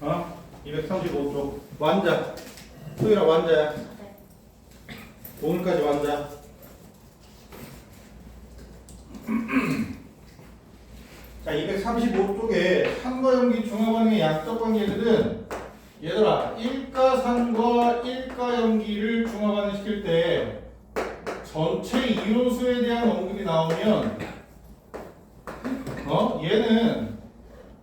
어? 235쪽 완자. 소희랑 완자야. 오늘까지 완자. 자, 235쪽에 산과 염기 중화관계의 양적 관계들은 얘들아, 일가산과 일가염기를 중화관계시킬 때 전체 이온수에 대한 언급이 나오면 얘는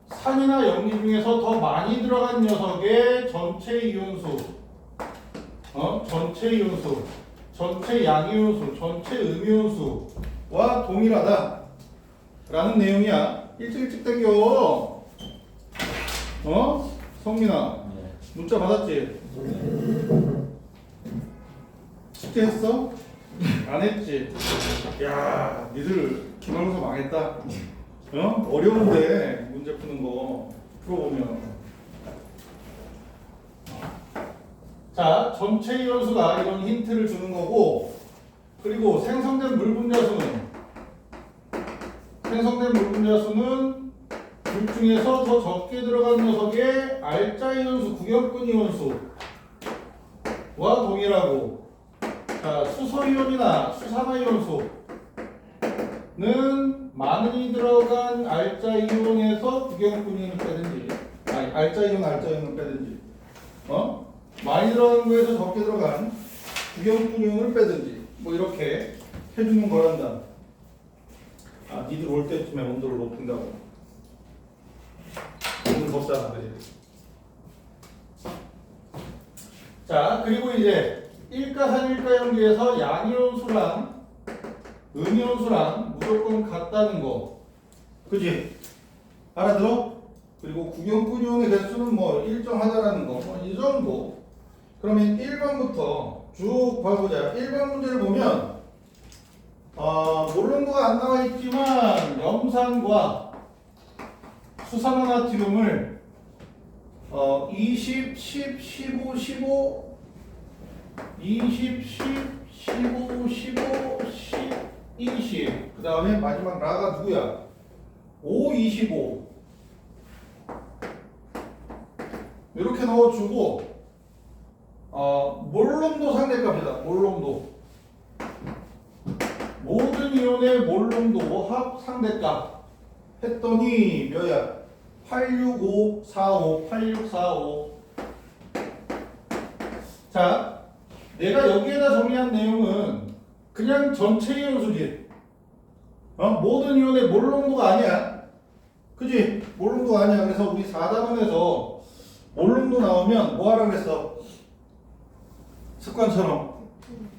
산이나 염기 중에서 더 많이 들어간 녀석의 전체 이온수, 전체 이온수, 전체 양이온수, 전체 음이온수와 동일하다 라는 내용이야. 일찍 당겨. 성민아, 문자 받았지? 숙제했어? 안 했지? 야, 니들 기말고사 망했다. 어려운데 문제 푸는 거 풀어보면. 자, 전체 이온수가 이런 힌트를 주는 거고, 그리고 생성된 물 분자수는 둘 중에서 더 적게 들어간 녀석의 알짜 이온수, 구경꾼 이온수와 동일하고, 자, 수소이온이나 수산화이온수는 많이 들어간 알짜 이온에서 구경꾼 이온을 빼든지, 아니 알짜 이온을 빼든지, 많이 들어간 거에서 적게 들어간 구경꾼 이온을 빼든지, 뭐 이렇게 해주는 거란다. 아, 니들 올 때쯤에 온도를 높인다고. 오늘 덥잖아, 그지? 자, 그리고 이제 일가산 일가염기에서 양이온수랑 음이온수랑 무조건 같다는 거, 그지? 알아들어? 그리고 구경꾼 이온의 개수는 뭐 일정하다라는 거, 뭐 이 정도. 그러면 1번부터 쭉 봐보자. 1번 문제를 보면 몰롱도가 안 나와 있지만 염산과 수산화나트륨을 20, 10, 15, 15, 20, 10, 15, 15, 10, 20. 그 다음에 마지막 라가 누구야? 5, 25. 이렇게 넣어주고 몰롱도 상대값이다. 몰롱도. 모든 이온의 몰롱도 합 상대값 했더니 몇이야? 86545, 8645. 자, 내가 여기에다 정리한 내용은 그냥 전체 이온수지. 모든 이온의 몰롱도가 아니야. 그지? 몰롱도가 아니야. 그래서 우리 4단원에서 몰롱도 나오면 뭐 하라 그랬어? 습관처럼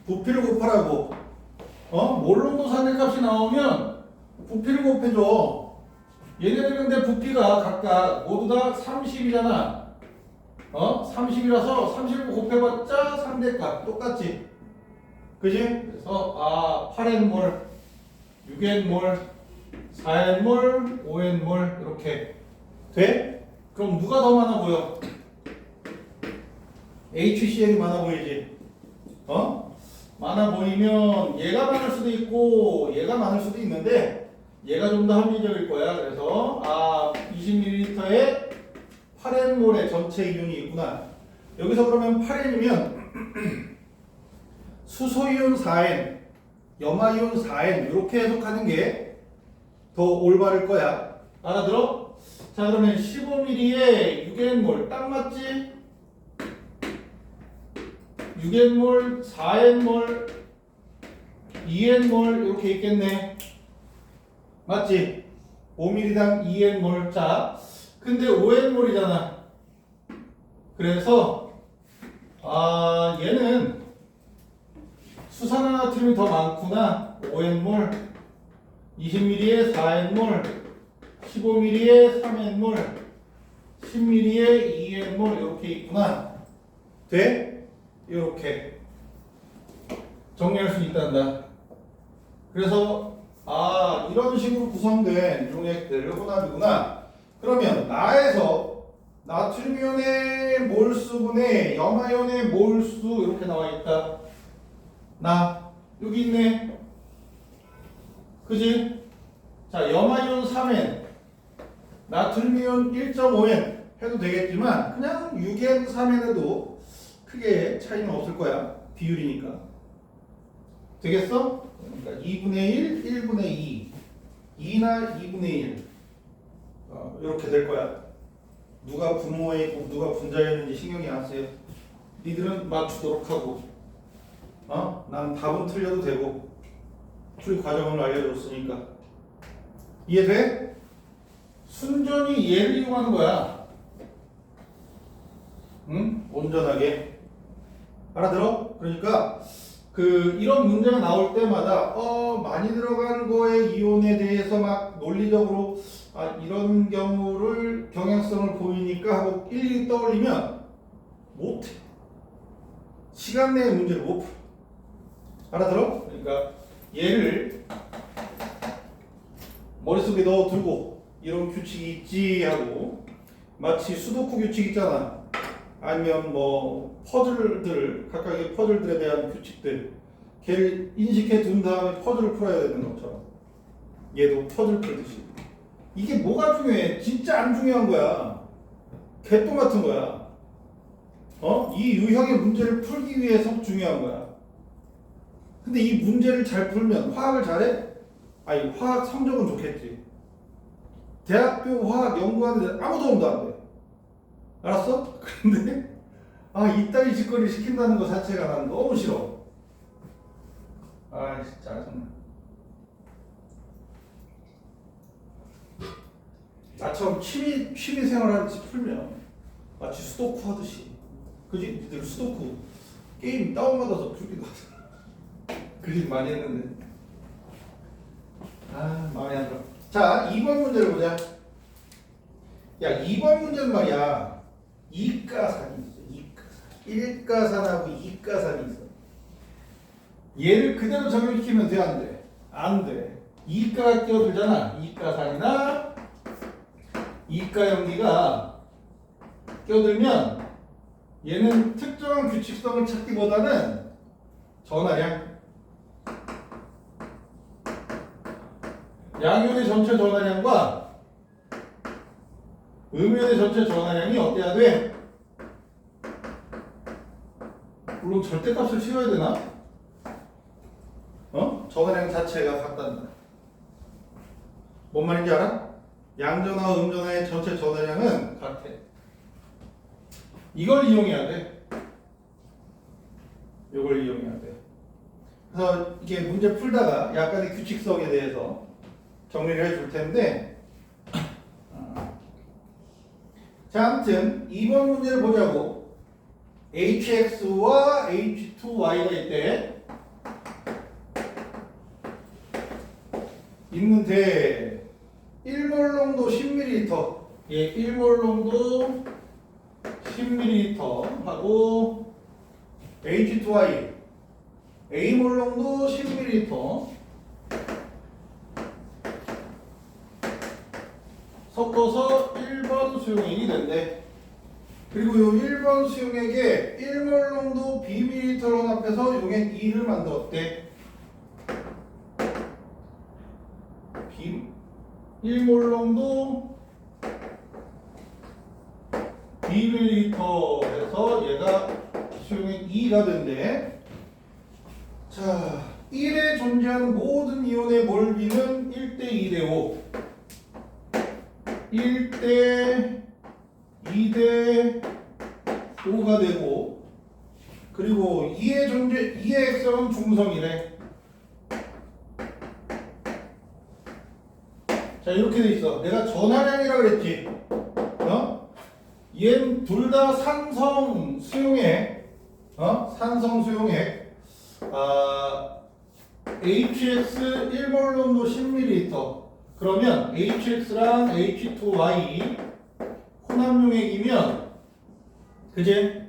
부피를 곱하라고. 몰롱도 상대값이 나오면 부피를 곱해줘. 얘네들 근데 부피가 각각 모두 다 30이잖아. 30이라서 30을 곱해봤자 상대값 똑같지. 그지? 그래서 8n몰, 6n몰, 4n몰, 5n몰 이렇게 돼? 그럼 누가 더 많아 보여? HCl이 많아 보이지? 많아 보이면 얘가 많을 수도 있고 얘가 많을 수도 있는데 얘가 좀 더 합리적일 거야. 그래서 20ml에 8n몰의 전체 이온이 있구나. 여기서 그러면 8n이면 수소이온 4n, 염화이온 4n 이렇게 해석하는 게 더 올바를 거야. 알아들어? 자, 그러면 15ml에 6n몰 딱 맞지? 6n몰, 4n몰, 2n몰 이렇게 있겠네. 맞지? 5ml당 2n몰. 자, 근데 5n몰이잖아. 그래서 얘는 수산화나트륨이 더 많구나. 5n몰, 20ml에 4n몰, 15ml에 3n몰, 10ml에 2n몰 이렇게 있구나. 돼? 이렇게 정리할 수 있단다. 그래서 이런 식으로 구성된 용액들 혼합이구나. 그러면 나에서 나트륨이온의 몰수분의 염화이온의 몰수 이렇게 나와 있다. 나 여기 있네. 그지? 자, 염화이온 3N, 나트륨이온 1.5N 해도 되겠지만 그냥 6n 3n 해도 크게 차이는 없을 거야. 비율이니까. 되겠어? 그러니까 2분의 1, 1분의 2, 2나 2분의 1 이렇게 될 거야. 누가 분모에 있고 누가 분자였는지 신경이 안 쓰여. 니들은 맞추도록 하고 난 답은 틀려도 되고 풀이 과정을 알려줬으니까 이해돼? 순전히 얘를 이용하는 거야. 응? 온전하게 알아들어? 그러니까 이런 문제가 나올 때마다 많이 들어간 거의 이온에 대해서 막 논리적으로 이런 경우를 경향성을 보이니까 하고 일일이 떠올리면 못해. 시간 내에 문제를 못 풀어. 알아들어? 그러니까 얘를 머릿속에 넣어두고 이런 규칙이 있지 하고 마치 수도쿠 규칙 있잖아. 아니면 뭐 퍼즐들 각각의 퍼즐들에 대한 규칙들 걔를 인식해 둔 다음에 퍼즐을 풀어야 되는 것처럼 얘도 퍼즐 풀듯이 이게 뭐가 중요해? 진짜 안 중요한 거야. 개똥 같은 거야. 이 유형의 문제를 풀기 위해서 중요한 거야. 근데 이 문제를 잘 풀면 화학을 잘해? 아니 화학 성적은 좋겠지. 대학교 화학 연구하는데 아무 도움도 안 돼. 알았어? 근데 이따위 짓거리 시킨다는 거 자체가 난 너무 싫어. 진짜 짜증나. 나처럼 취미 생활하듯이 풀면 마치 수도쿠 하듯이 그지? 니들 수도쿠 게임 다운받아서 풀기도 하잖아. 그림 많이 했는데 마음에 안 들어. 자 2번 문제를 보자. 야 2번 문제는 말이야 이가산이 있어. 일가산하고 이가산이 있어. 얘를 그대로 적용시키면 돼? 안 돼? 안 돼. 이가가 끼어들잖아. 이가산이나 이가연기가 끼어들면 얘는 특정한 규칙성을 찾기보다는 전하량 양이온의 전체 전하량과 음이온의 전체 전하량이 어때야 돼? 물론 절대값을 실어야 되나? 전하량 자체가 같단다. 뭔 말인지 알아? 양전하와 음전하의 전체 전하량은 같아. 이걸 이용해야 돼. 이걸 이용해야 돼. 그래서 이게 문제 풀다가 약간의 규칙성에 대해서 정리를 해줄 텐데 자 아무튼 2번 문제를 보자고. HX와 H2Y가 있대. 있는데 1몰 농도 10ml 예, 1몰 농도 10ml 하고 H2Y A몰 농도 10ml 섞어서 1번 수용액이 된대. 그리고 이 1번 수용액에 1몰 농도 Bml로 혼합해서 용액 2를 만들었대. 1몰 농도 Bml 해서 얘가 수용액 2가 된대. 자, 1에 존재하는 모든 이온의 몰비는 1대 2대 5 1대 2대 5가 되고 그리고 2의 액성은 중성이래. 자 이렇게 돼 있어. 내가 전하량이라 그랬지. 얘는 둘 다 산성 수용액. 산성 수용액. HX 1몰 농도 10ml. 그러면 HX랑 H2Y 혼합용액이면 그제?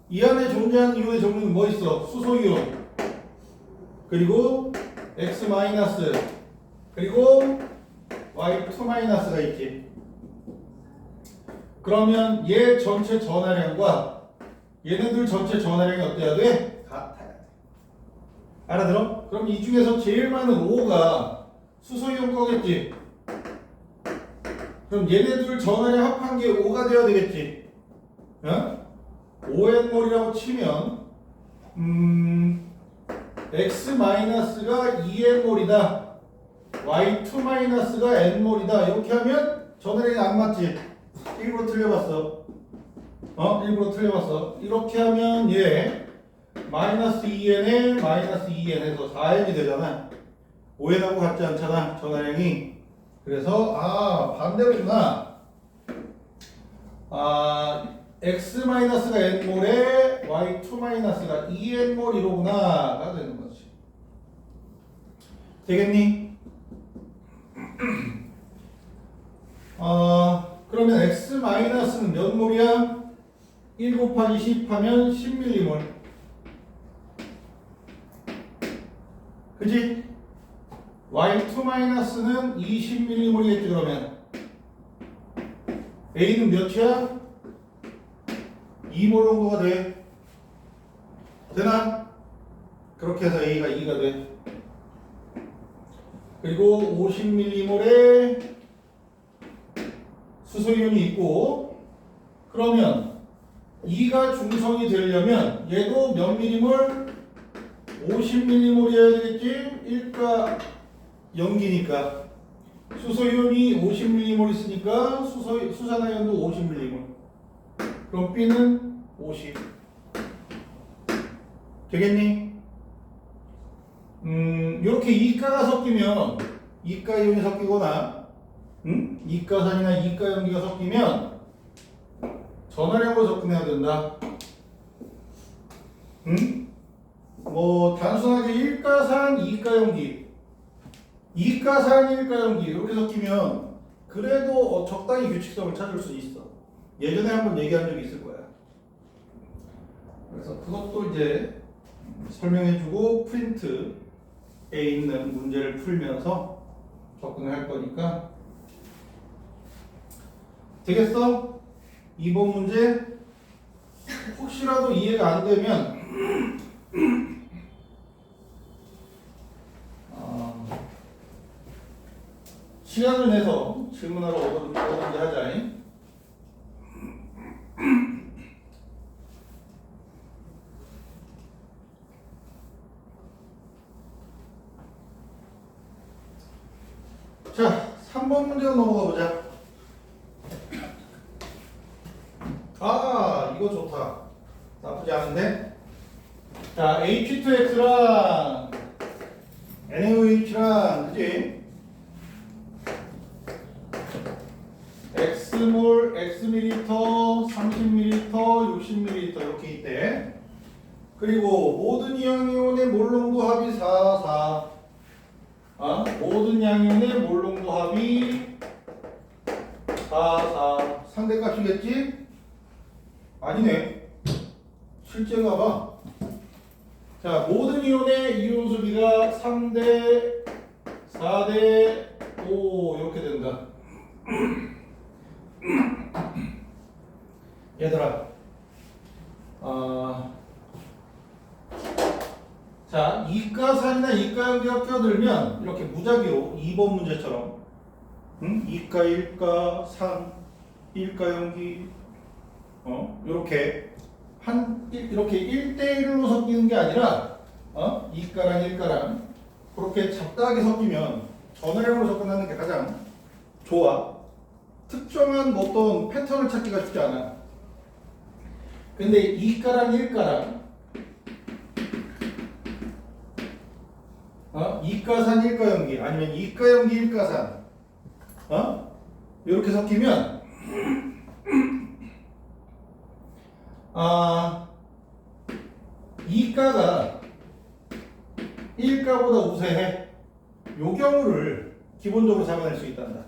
이 안에 존재하는 이온의 종류는 뭐 있어? 수소이온. 그리고 X- 그리고 Y2-가 있지. 그러면 얘 전체 전하량과 얘네들 전체 전하량이 어때야 돼? 같아야 돼. 알아들어? 그럼 이 중에서 제일 많은 O가 수소이온 거겠지. 그럼 얘네들 전원의 합한 게 5가 되어야 되겠지. 어? 5n몰이라고 치면 x-가 2n몰이다. y2-가 n몰이다. 이렇게 하면 전원이 안 맞지. 일부러 틀려봤어. 일부러 틀려봤어. 이렇게 하면 얘 마이너스 2n에 마이너스 2n에서 4n이 되잖아. 5n하고 같지 않잖아. 전화량이. 그래서 반대로구나. x-가 n몰에 y2-가 2n몰 이로구나가 되는 거지. 되겠니? 그러면 x-는 몇 몰이야? 1 곱하기 10 하면 10m몰. 그지? y2-는 20m몰이겠지. 그러면 A는 몇이야? 2몰 정도가 돼. 되나? 그렇게 해서 A가 2가 돼. 그리고 50m몰의 수소이온이 있고, 그러면 2가 중성이 되려면 얘도 몇 밀리몰? 50m몰이어야 되겠지? 1가 염기니까 수소이온이 50m몰 있으니까 수산화이온도 50m몰. 그럼 B는 50. 되겠니? 이렇게 이가가 섞이면, 이가 이온이 섞이거나 이가산이나 이가염기가 섞이면 전화량으로 접근해야 된다. 뭐 단순하게 일가산, 이가염기, 이가산, 일가염기 이렇게 섞이면 그래도 적당히 규칙성을 찾을 수 있어. 예전에 한번 얘기한 적이 있을 거야. 그래서 그것도 이제 설명해주고 프린트에 있는 문제를 풀면서 접근을 할 거니까. 되겠어? 2번 문제 혹시라도 이해가 안 되면 시간을 내서 질문하러 오든지 하자. 자, 3번 문제로 넘어가 보자. 이거 좋다. 나쁘지 않은데? 자, H2X랑 NaOH랑, 그지? X몰, X밀리터, 30ml, 60ml 이렇게 있대. 그리고 모든 양이온의 몰농도 합이 4, 4. 모든 양이온의 몰농도 합이 4, 4. 상대값이겠지? 아니네. 실제인가 봐. 자, 모든 이온의 이온 수비가 3대 4대 5 이렇게 된다. 얘들아, 자, 이가산이나 이가염기가 껴들면 이렇게 무작위로 2번 문제처럼 이가, 일가, 산, 일가염기 이렇게 이렇게 1대1로 섞이는 게 아니라 이가랑 일가랑 그렇게 잡다하게 섞이면 전화량으로 접근하는 게 가장 좋아. 특정한 어떤 패턴을 찾기가 쉽지 않아. 근데 이가랑 일가랑 이가산 일가염기 아니면 이가염기 일가산 이렇게 섞이면 이가가 일가보다 우세해. 요 경우를 기본적으로 잡아낼 수 있단다.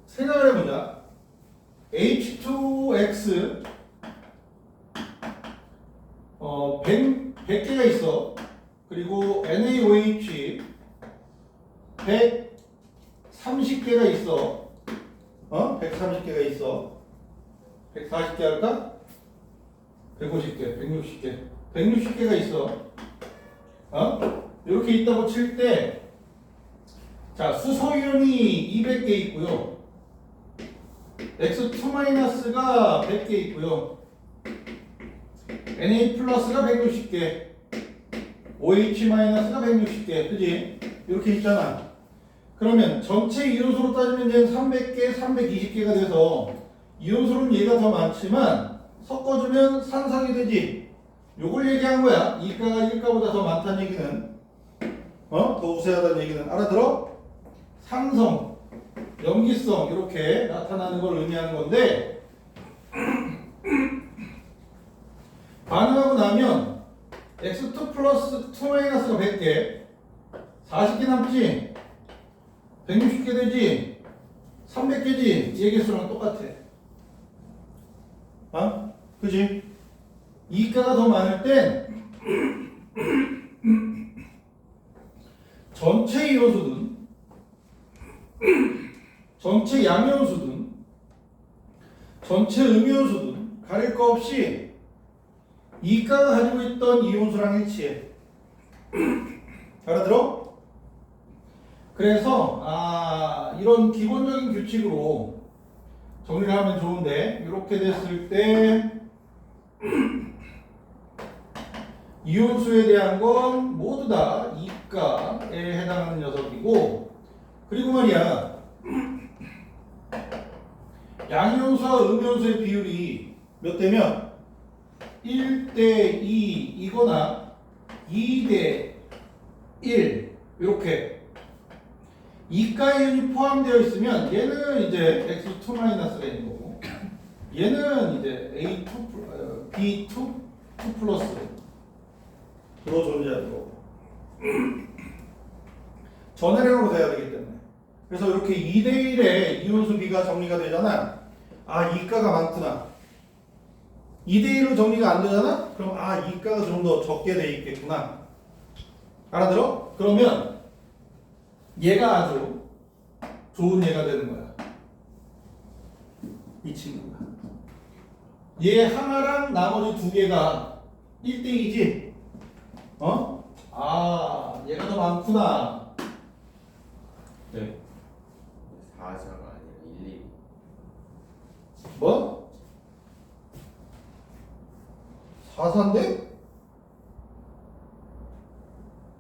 생각을 해보자. H2X 100개가 있어. 그리고 NaOH 130개가 있어. 130개가 있어. 140개 할까? 150개, 160개. 160개가 있어. 이렇게 있다고 칠 때 자, 수소이온이 200개 있고요. X2-가 100개 있고요. Na 플러스가 160개, OH-가 160개, 그지? 이렇게 있잖아. 그러면 전체 이온수로 따지면 얘는 300개, 320개가 돼서 이온수로는 얘가 더 많지만 섞어주면 산성이 되지. 요걸 얘기한 거야. 이가가 1가보다 더 많다는 얘기는 더 우세하다는 얘기는 알아들어? 산성, 염기성 이렇게 나타나는 걸 의미하는 건데 반응하고 나면 X2 플러스 2-가 100개 40개 남지 160개 되지 300개지 이 얘기수랑 똑같아. 그지? 이가가 더 많을 땐 전체 이온수든 전체 양이온수든 전체 음이온수든 가릴 거 없이 이가가 가지고 있던 이온수랑 일치해. 알아들어? 그래서 이런 기본적인 규칙으로 정리를 하면 좋은데 이렇게 됐을 때 이온수에 대한 건 모두 다 이가에 해당하는 녀석이고 그리고 말이야 양이온수와 음이온수의 비율이 몇 대면 1대 2 이거나 2대 1 이렇게 이가이온이 포함되어 있으면 얘는 이제 X2-가 있는 거고 얘는 이제 A2, B2 플러스로 존재하는 거고 전해량으로 돼야 되기 때문에 그래서 이렇게 2대 1의 이온수 비가 정리가 되잖아. 이가가 많구나. 2대 1로 정리가 안 되잖아? 그럼 이가가 좀 더 적게 돼 있겠구나. 알아들어? 그러면 얘가 아주 좋은 얘가 되는 거야. 이 친구가. 얘 하나랑 나머지 두 개가 1대 2지? 얘가 더 많구나. 네. 4자가 아니라 1, 2. 뭐? 4사인데?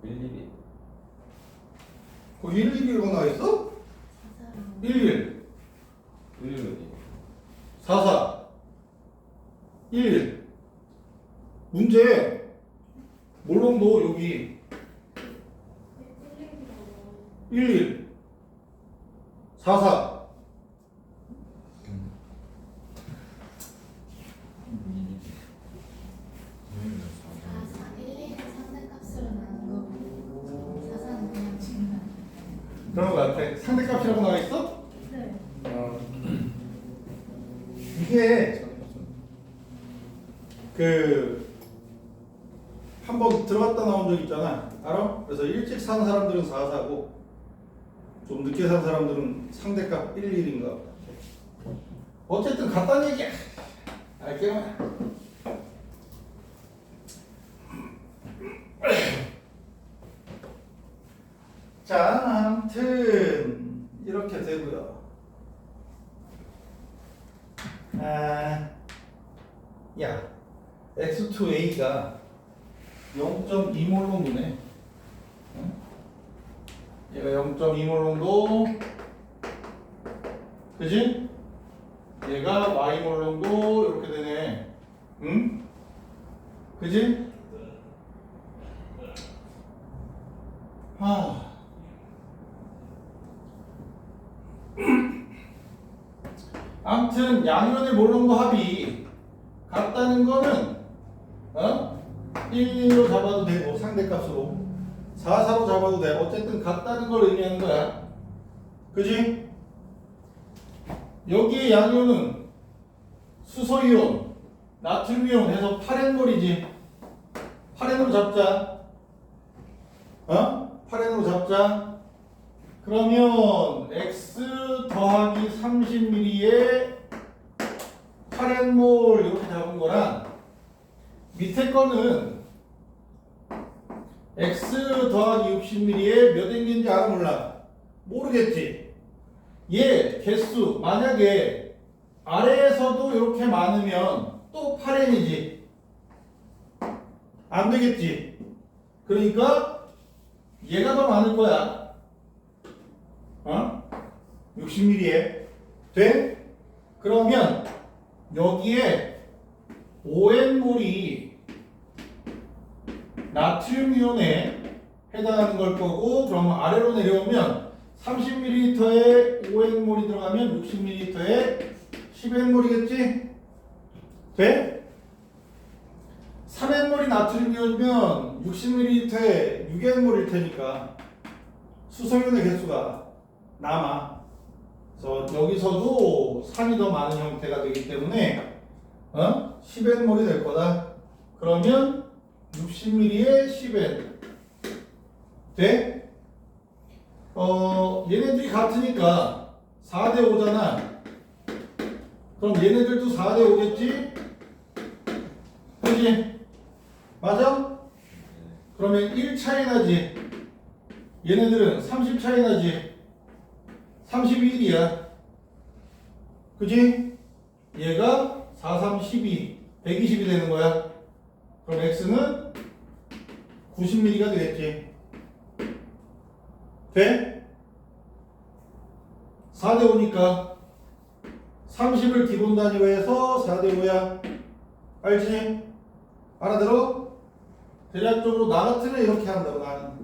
1, 2. 그 1, 2가 나와있어? 1, 1 1, 1. 4, 4 1, 1 문제 몰롱도 여기 1, 1 4, 4 그런 거 같아. 상대값이라고 나와 있어? 네. 이게 한번 들어갔다 나온 적 있잖아. 알아? 그래서 일찍 산 사람들은 4사고 좀 늦게 산 사람들은 상대값 1, 1인가. 어쨌든 같다는 얘기야. 알게요. 자, 아무튼 이렇게 되고요. 야, X2A가 0.2몰 정도네. 얘가 0.2몰 정도, 그지? 얘가 Y몰 정도 이렇게 되네. 응? 그지? 아무튼 양이온의 몰롱도 합이 같다는 거는 1, 2로 잡아도 되고 상대값으로 4, 4로 잡아도 돼. 어쨌든 같다는 걸 의미하는 거야. 그지? 여기에 양이온은 수소이온, 나트륨이온 해서 8N몰이지. 8N으로 잡자. 8N으로 잡자. 그러면 X 더하기 30ml에 8N몰 이렇게 잡은 거랑 밑에 거는 X 더하기 60ml에 몇 N인지 알아 몰라? 모르겠지. 얘 개수 만약에 아래에서도 이렇게 많으면 또 8n이지. 안 되겠지. 그러니까 얘가 더 많을 거야. 60mm에 돼? 그러면 여기에 ON몰이 나트륨 이온에 해당하는 걸 거고, 그러면 아래로 내려오면 30ml에 5N몰이 들어가면 60ml에 10N몰이겠지? 돼? 3N몰이 나트륨 이온이면 60ml에 6N몰일 테니까 수소이온의 개수가 남아. 그래서 여기서도 산이 더 많은 형태가 되기 때문에 10N몰이 될 거다. 그러면 60ml에 10N 돼? 얘네들이 같으니까 4대 5잖아. 그럼 얘네들도 4대 5겠지? 그지? 맞아? 그러면 1 차이 나지? 얘네들은 30 차이 나지? 31이야. 그지? 얘가 4, 3, 12, 120이 되는 거야. 그럼 X는 90mm가 되겠지. 돼? 4대 5니까 30을 기본 단위로 해서 4대 5야. 알지? 알아들어? 대략적으로 나 같으면 이렇게 한다고 나는.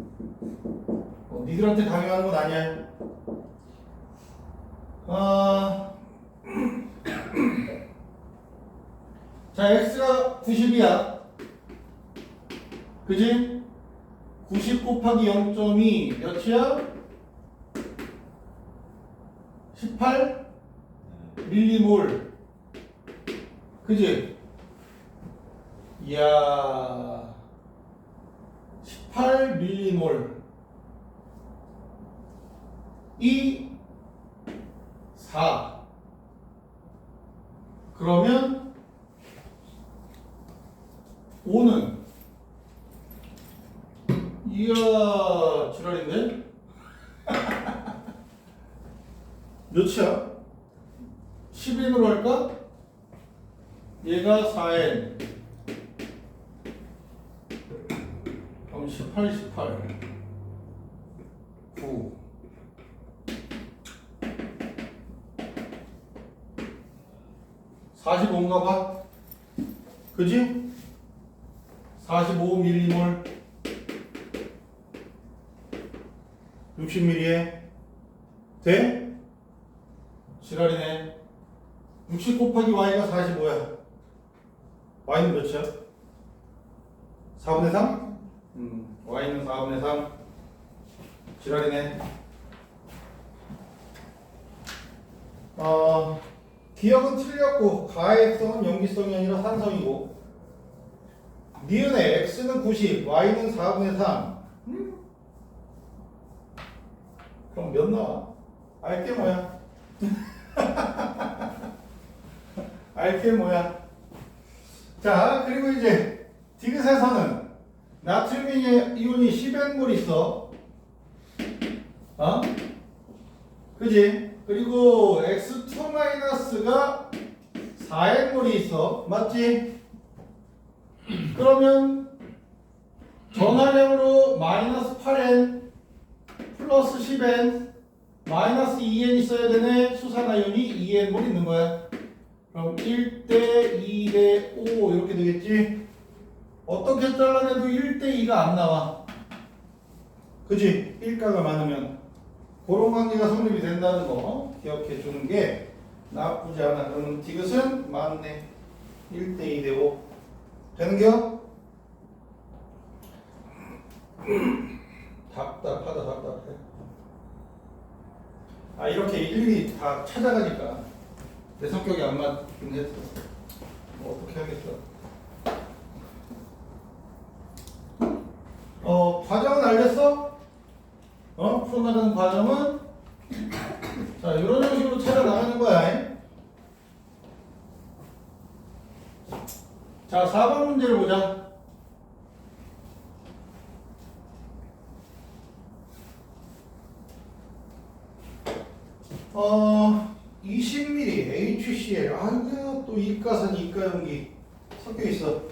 니들한테 강요하는 건 아니야. 자, X가 90이야. 그지? 90 곱하기 0.2 몇이야? 18 밀리몰. 그지? 이야, 18 밀리몰. 이 4. 그러면 5는 이야, 지랄인데? 몇이야? 10n으로 할까? 얘가 4n. 그럼 18, 18. 9. 45인가 봐. 그지? 45 밀리몰. 60mm에 돼? 지랄이네. 60 곱하기 y가 45야. y는 몇이야? 4분의 3? y는 4분의 3. 지랄이네. 기억은 틀렸고 가액성은 염기성이 아니라 산성이고, 니은의 x는 90, y는 4분의 3. 그럼 몇 나와? 알게 뭐야? 알게 뭐야? 자, 그리고 이제 디귿에서는 나트륨 이온이 10N몰 있어. 그지? 그리고 X2-가 4N몰이 있어. 맞지? 그러면 전하량으로 마이너스 8N 플러스 10N 마이너스 2N 있어야 되네. 수산화이온이 2N몰 있는 거야. 그럼 1대 2대 5 이렇게 되겠지? 어떻게 잘라내도 1대 2가 안 나와. 그지? 1가가 많으면 그런 관계가 성립이 된다는 거 기억해 주는 게 나쁘지 않아. 그러면 디귿은 맞네. 1대 2대 5 되는겨? 답답하다. 답답해. 이렇게 일일이 다 찾아가니까 내 성격이 안 맞긴 했어. 뭐 어떻게 하겠어. 과정은 알겠어? 풀어나가는 과정은 자, 이런 형식으로 찾아나가는 거야. 자, 4번 문제를 보자. HCl. 아니야, 또 이가산, 이가연기 섞여 있어.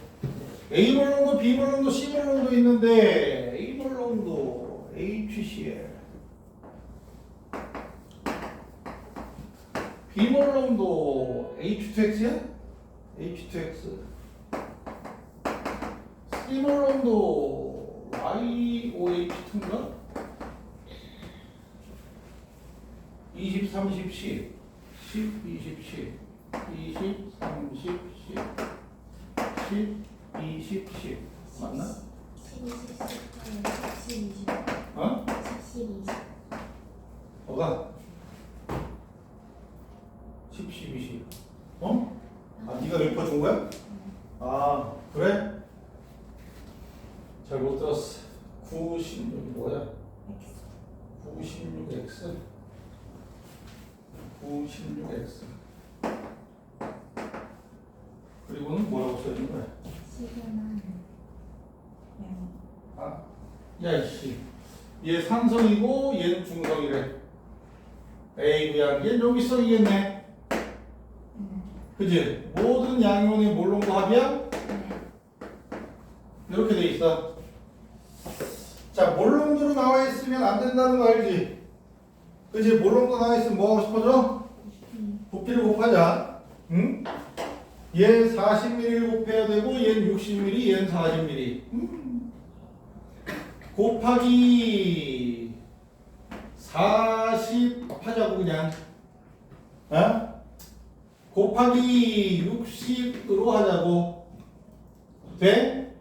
A몰롱도, B몰롱도, C몰롱도 있는데 A몰롱도 HCl, B몰롱도 H2X야? H2X. C몰롱도 YOH2인가? 20, 30, 10, 10, 20, 10, 20, 30, 10, 10, 20, 10 맞나? 10, 20, 10, 20. 어? 10, 20. 뭐가? 10, 10, 20 어? 아, 네가 읊어준 거야? 아, 그래? 잘 못 들었어. 96이 뭐야? 96X 96X 그리고는 뭐라고 써있는 거야? 시그만 양. 아, 야 이씨, 얘 산성이고 얘는 중성이래. 에이구야, 얘 여기성이겠네. 그지? 모든 양이온의 몰롱도 합이야? 이렇게 돼 있어. 자, 몰롱도로 나와 있으면 안 된다는 거 알지? 그지? 몰롱도 나와 있으면 뭐 하고 싶어져? 부피를 곱하자. 응? 얘 40ml를 곱해야 되고 얘는 60ml, 얘는 40ml. 곱하기 40 하자고 그냥. 어? 곱하기 60으로 하자고. 돼?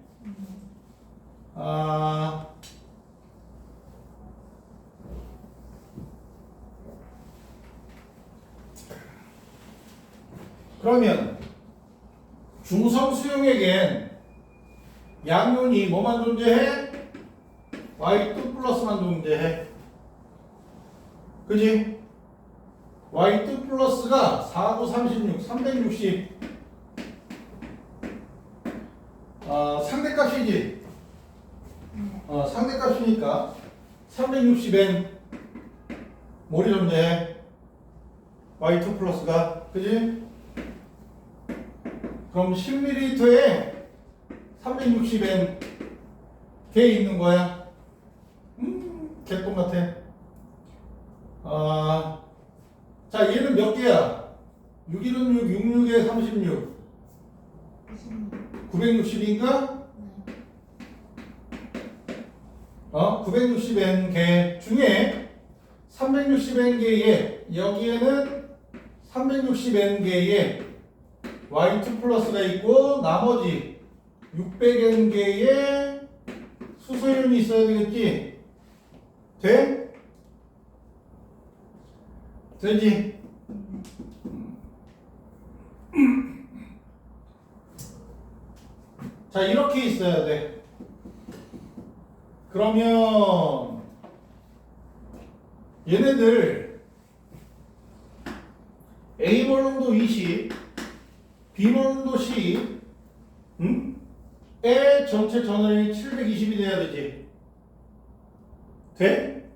아, 그러면 중성 수용액엔 양이온이 뭐만 존재해? Y2 플러스만 존재해. 그지? Y2 플러스가 4, 9, 36, 360 상대값이지? 상대값이니까 360N 몰이 존재해. Y2 플러스가. 그지? 그럼 10ml에 360N 개 있는 거야. 개똥 같아. 자, 얘는 몇 개야? 6, 1은 6, 6, 6에 36. 960인가? 960N 개 중에 360N 개에 여기에는 360N 개에 Y2 플러스가 있고 나머지 600N 개의 수소연이 있어야 되겠지? 돼? 되지? 자, 이렇게 있어야 돼. 그러면 얘네들 A몰롱도 20, B몰롱도 10, 에 전체 전원이 720이 돼야 되지. 돼?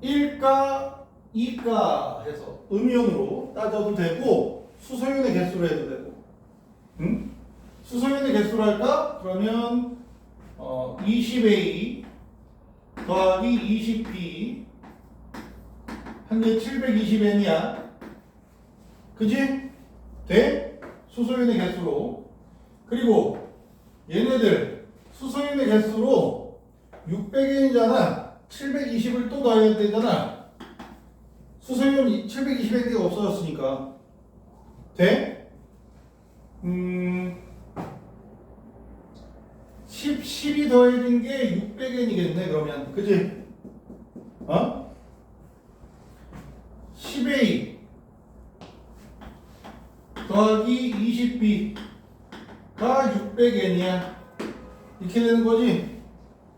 1가, 2가 해서 음이온으로 따져도 되고 수소연의 개수로 해도 되고. 수소연의 개수로 할까? 그러면 20A 더하기 20B 한 개 720N이야. 그지? 돼? 수소연의 개수로. 그리고 얘네들 수소연의 개수로 600N이잖아. 720을 또 더해야 되잖아. 수소연 720N가 없어졌으니까. 돼? 10이 더해진 게 600N이겠네, 그러면. 그지? 10A 더하기 20B가 600N이야. 이렇게 되는 거지?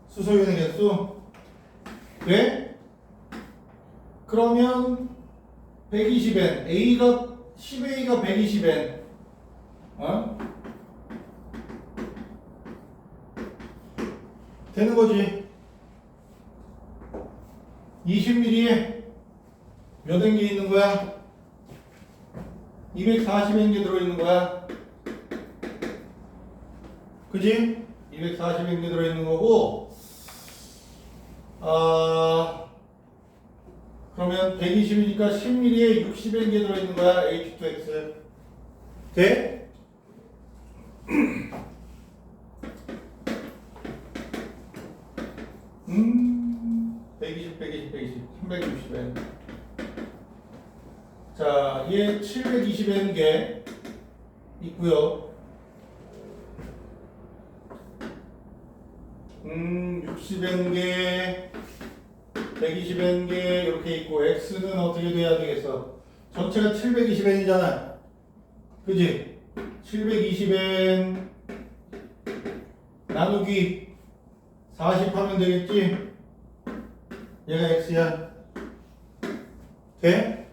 수소연의 개수. 왜? 그러면 120N. 10A가 120N. 되는 거지. 20ml에 몇 N개 있는 거야? 240개 들어있는 거야. 그지? 240개 들어있는 거고, 그러면 120이니까 10mm에 60개 들어있는 거야. H2X. 돼? 120, 360N. 자, 얘 720N개 있고요. 60N개, 120N개 이렇게 있고, X는 어떻게 돼야 되겠어? 전체가 720N이잖아. 그지? 720N 나누기 40 하면 되겠지? 얘가 X야. 돼?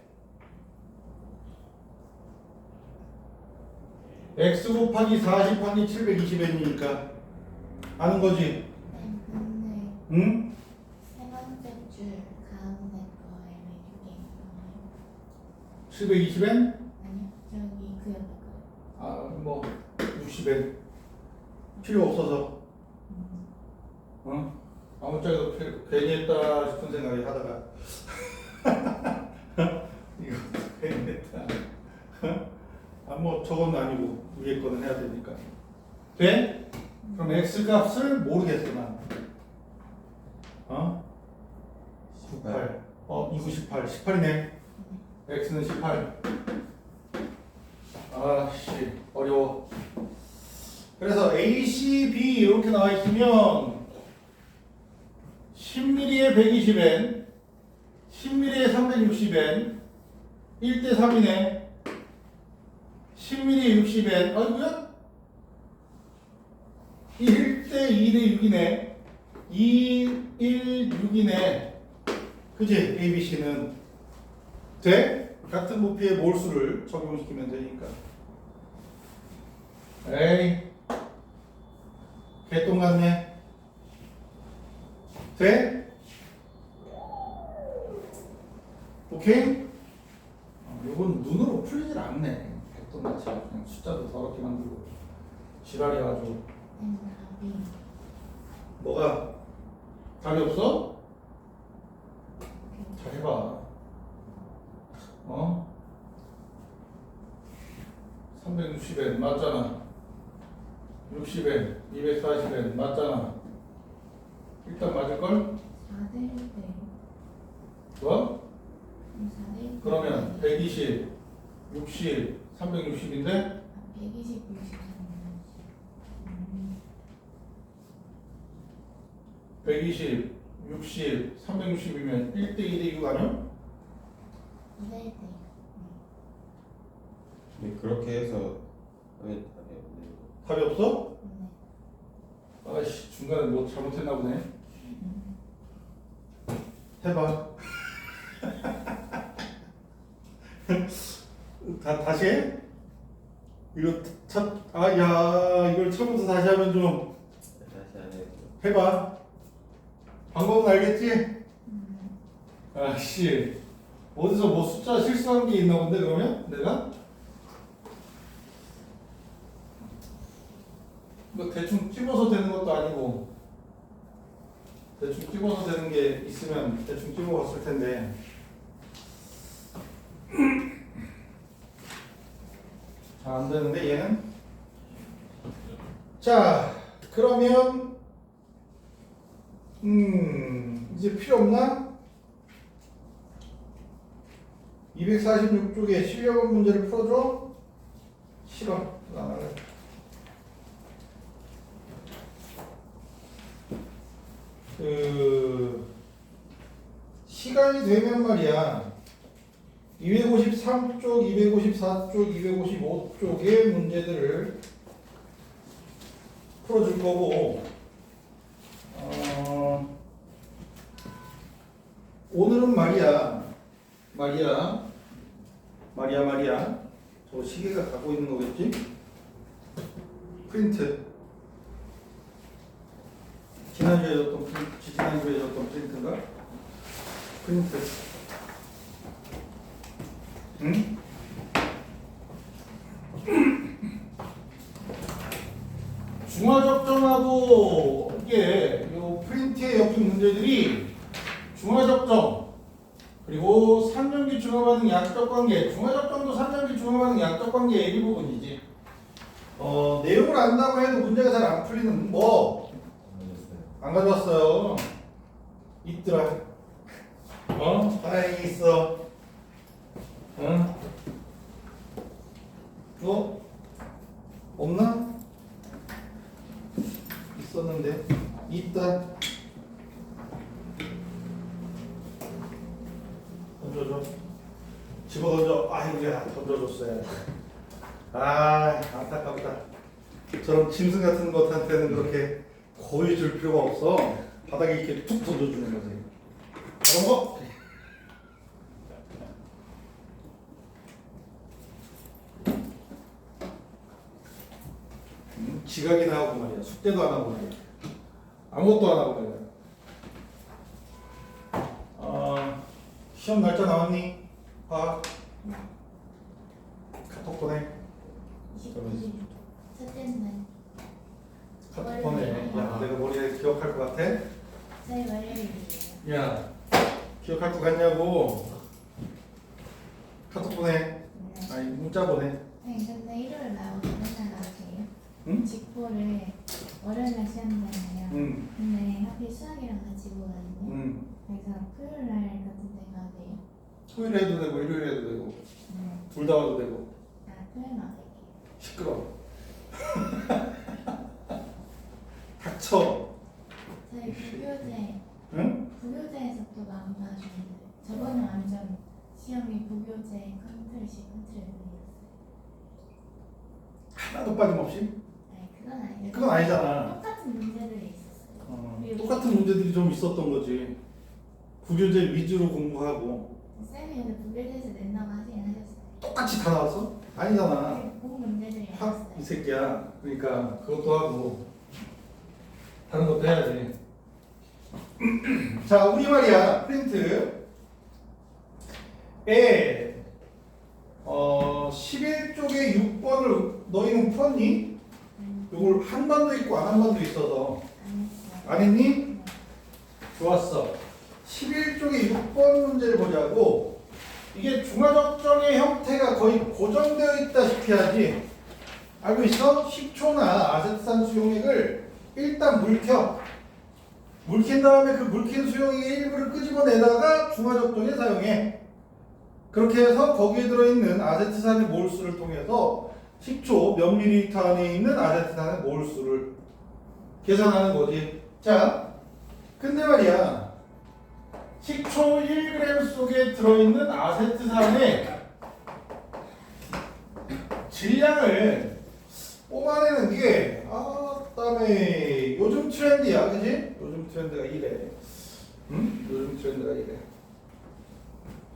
X 곱하기 40 하기 720N이니까 아는 거지? 네, 근데 응? 세 번째 줄 가운데 거에 왜 720N? 아니요, 저기 그 옆에 거. 뭐 60N 필요 없어서 아무짝에도 괜히 했다 싶은 생각이 하다가 이거 괜히 했다. 뭐 저건 아니고 위에 거는 해야 되니까. 돼? 그럼 X 값을 모르겠어 난. 98. 이거 18. 18이네. X는 18. 아씨 어려워. 그래서 A, C, B 이렇게 나와 있으면 10mm에 120N, 10mm에 360N, 1대 3이네. 10mm에 60N, 아이고야? 1대 2대 6이네. 2, 1, 6이네. 그지? A, B, C는. 돼? 같은 부피의 몰수를 적용시키면 되니까. 에이, 개똥 같네. 돼? 오케이? 요건 눈으로 풀리질 않네. 개똥같이 그냥 숫자도 더럽게 만들고 지랄해가지고. 답이 뭐가 답이 없어? 잘 해봐. 360N 맞잖아. 60N, 240N 맞잖아. 일단 맞을걸? 4대 1대 뭐? 4대 그러면 120, 60, 360인데 120, 120, 60, 360이면 1대 2대 6 아니야? 2대 1대 근데 그렇게 해서 하면 답이 없네. 답이 없어? 네. 아이씨 중간에 뭐 잘못했나 보네. 해봐. 다시 해? 이거 이걸 처음부터 다시 하면 좀 다시 안 해도 해봐. 방법은 알겠지? 아씨 어디서 뭐 숫자 실수한 게 있나 본데 그러면 내가? 뭐 대충 찍어서 되는 것도 아니고 대충 찍어서 되는 게 있으면 대충 찍어봤을 텐데 잘 안 되는데 얘는 자 그러면 이제 필요 없나? 246쪽에 실력원 문제를 풀어줘? 싫어. 안 할래. 시간이 되면 말이야 253쪽, 254쪽, 255쪽의 문제들을 풀어줄 거고 오늘은 마리아 저 시계가 갖고 있는 거겠지? 프린트 지난주에 줬던 프린트인가? 프린트 응? 중화적정하고 이게 요 프린트에 엮인 문제들이 중화적정 그리고 3년기 중화반응 약적 관계, 중화적정도 3년기 중화반응 약적 관계의 일부분이지. 내용을 안다고 해도 문제가 잘 안 풀리는 뭐 안 가져왔어요. 있더라. 다행히 있어. 응? 없나? 있었는데 있다. 던져줘. 집어 던져. 아이고야 던져줬어요. 아 안타깝다. 저런 짐승 같은 것한테는 그렇게 거의 줄 필요가 없어. 바닥에 이렇게 툭 던져주는 거지. 그런 거. 지각이나 하고 말이야. 숙제도 안 하고 말이야. 아무것도 안 하고 말이야. 시험 날짜 나왔니? 화학? 카톡 보내. 29일 첫째 날 카톡 보내. 야, 내가 머리에 기억할 것 같아? 저희 월요일이에요. 야, 기억할 것 같냐고. 카톡 보내. 네. 아니, 문자 보내. 네, 근데 일요일 말고 맨날 나오세요. 응? 직보를 월요일 날 시험이잖아요. 응. 근데 하필 수학이랑 같이 보거든요. 응. 그래서 토요일 날 같은 데 가야 돼요. 토요일에 해도 되고, 일요일에 해도 되고, 네. 둘 다 와도 되고. 아, 토요일만 갈게요. 시끄러워. 닥쳐. 저희 부교재, 응? 부교재에서 또 마음 봐주는데 저번에 완전 시험이 부교재 컨트롤 돌렸어요. 하나도 빠짐없이? 아니, 그건 아니에요. 그건 아니잖아. 똑같은 문제들이 있었어요. 그리고 똑같은 문제들이 좀 있었던 거지. 부교재 위주로 공부하고 쌤이 근데 부교재에서 낸다고 하긴 하셨어요. 똑같이 다 나왔어? 아니잖아. 그 문제들이 이 많았어요. 새끼야. 그러니까 그것도 하고 다른 것도 해야지. 자, 우리 말이야. 프린트. 11쪽에 6번을 너희는 풀었니? 이걸 한 번도 있고 안 한 번도 있어서 안 했어요. 안 했니? 네. 좋았어. 11쪽에 6번 문제를 보자고. 이게 중화적정의 형태가 거의 고정되어 있다시피 하지. 알고 있어? 식초나 아세트산 수용액을 일단 물켜. 물킨 다음에 그 물킨 수용액의 일부를 끄집어내다가 중화적정에 사용해. 그렇게 해서 거기에 들어있는 아세트산의 몰수를 통해서 식초 몇 밀리리터 안에 있는 아세트산의 몰수를 계산하는 거지. 자, 근데 말이야. 식초 1g 속에 들어있는 아세트산의 질량을 뽑아내는 게 그다음에 요즘 트렌드야, 그지? 요즘 트렌드가 이래. 응? 요즘 트렌드가 이래.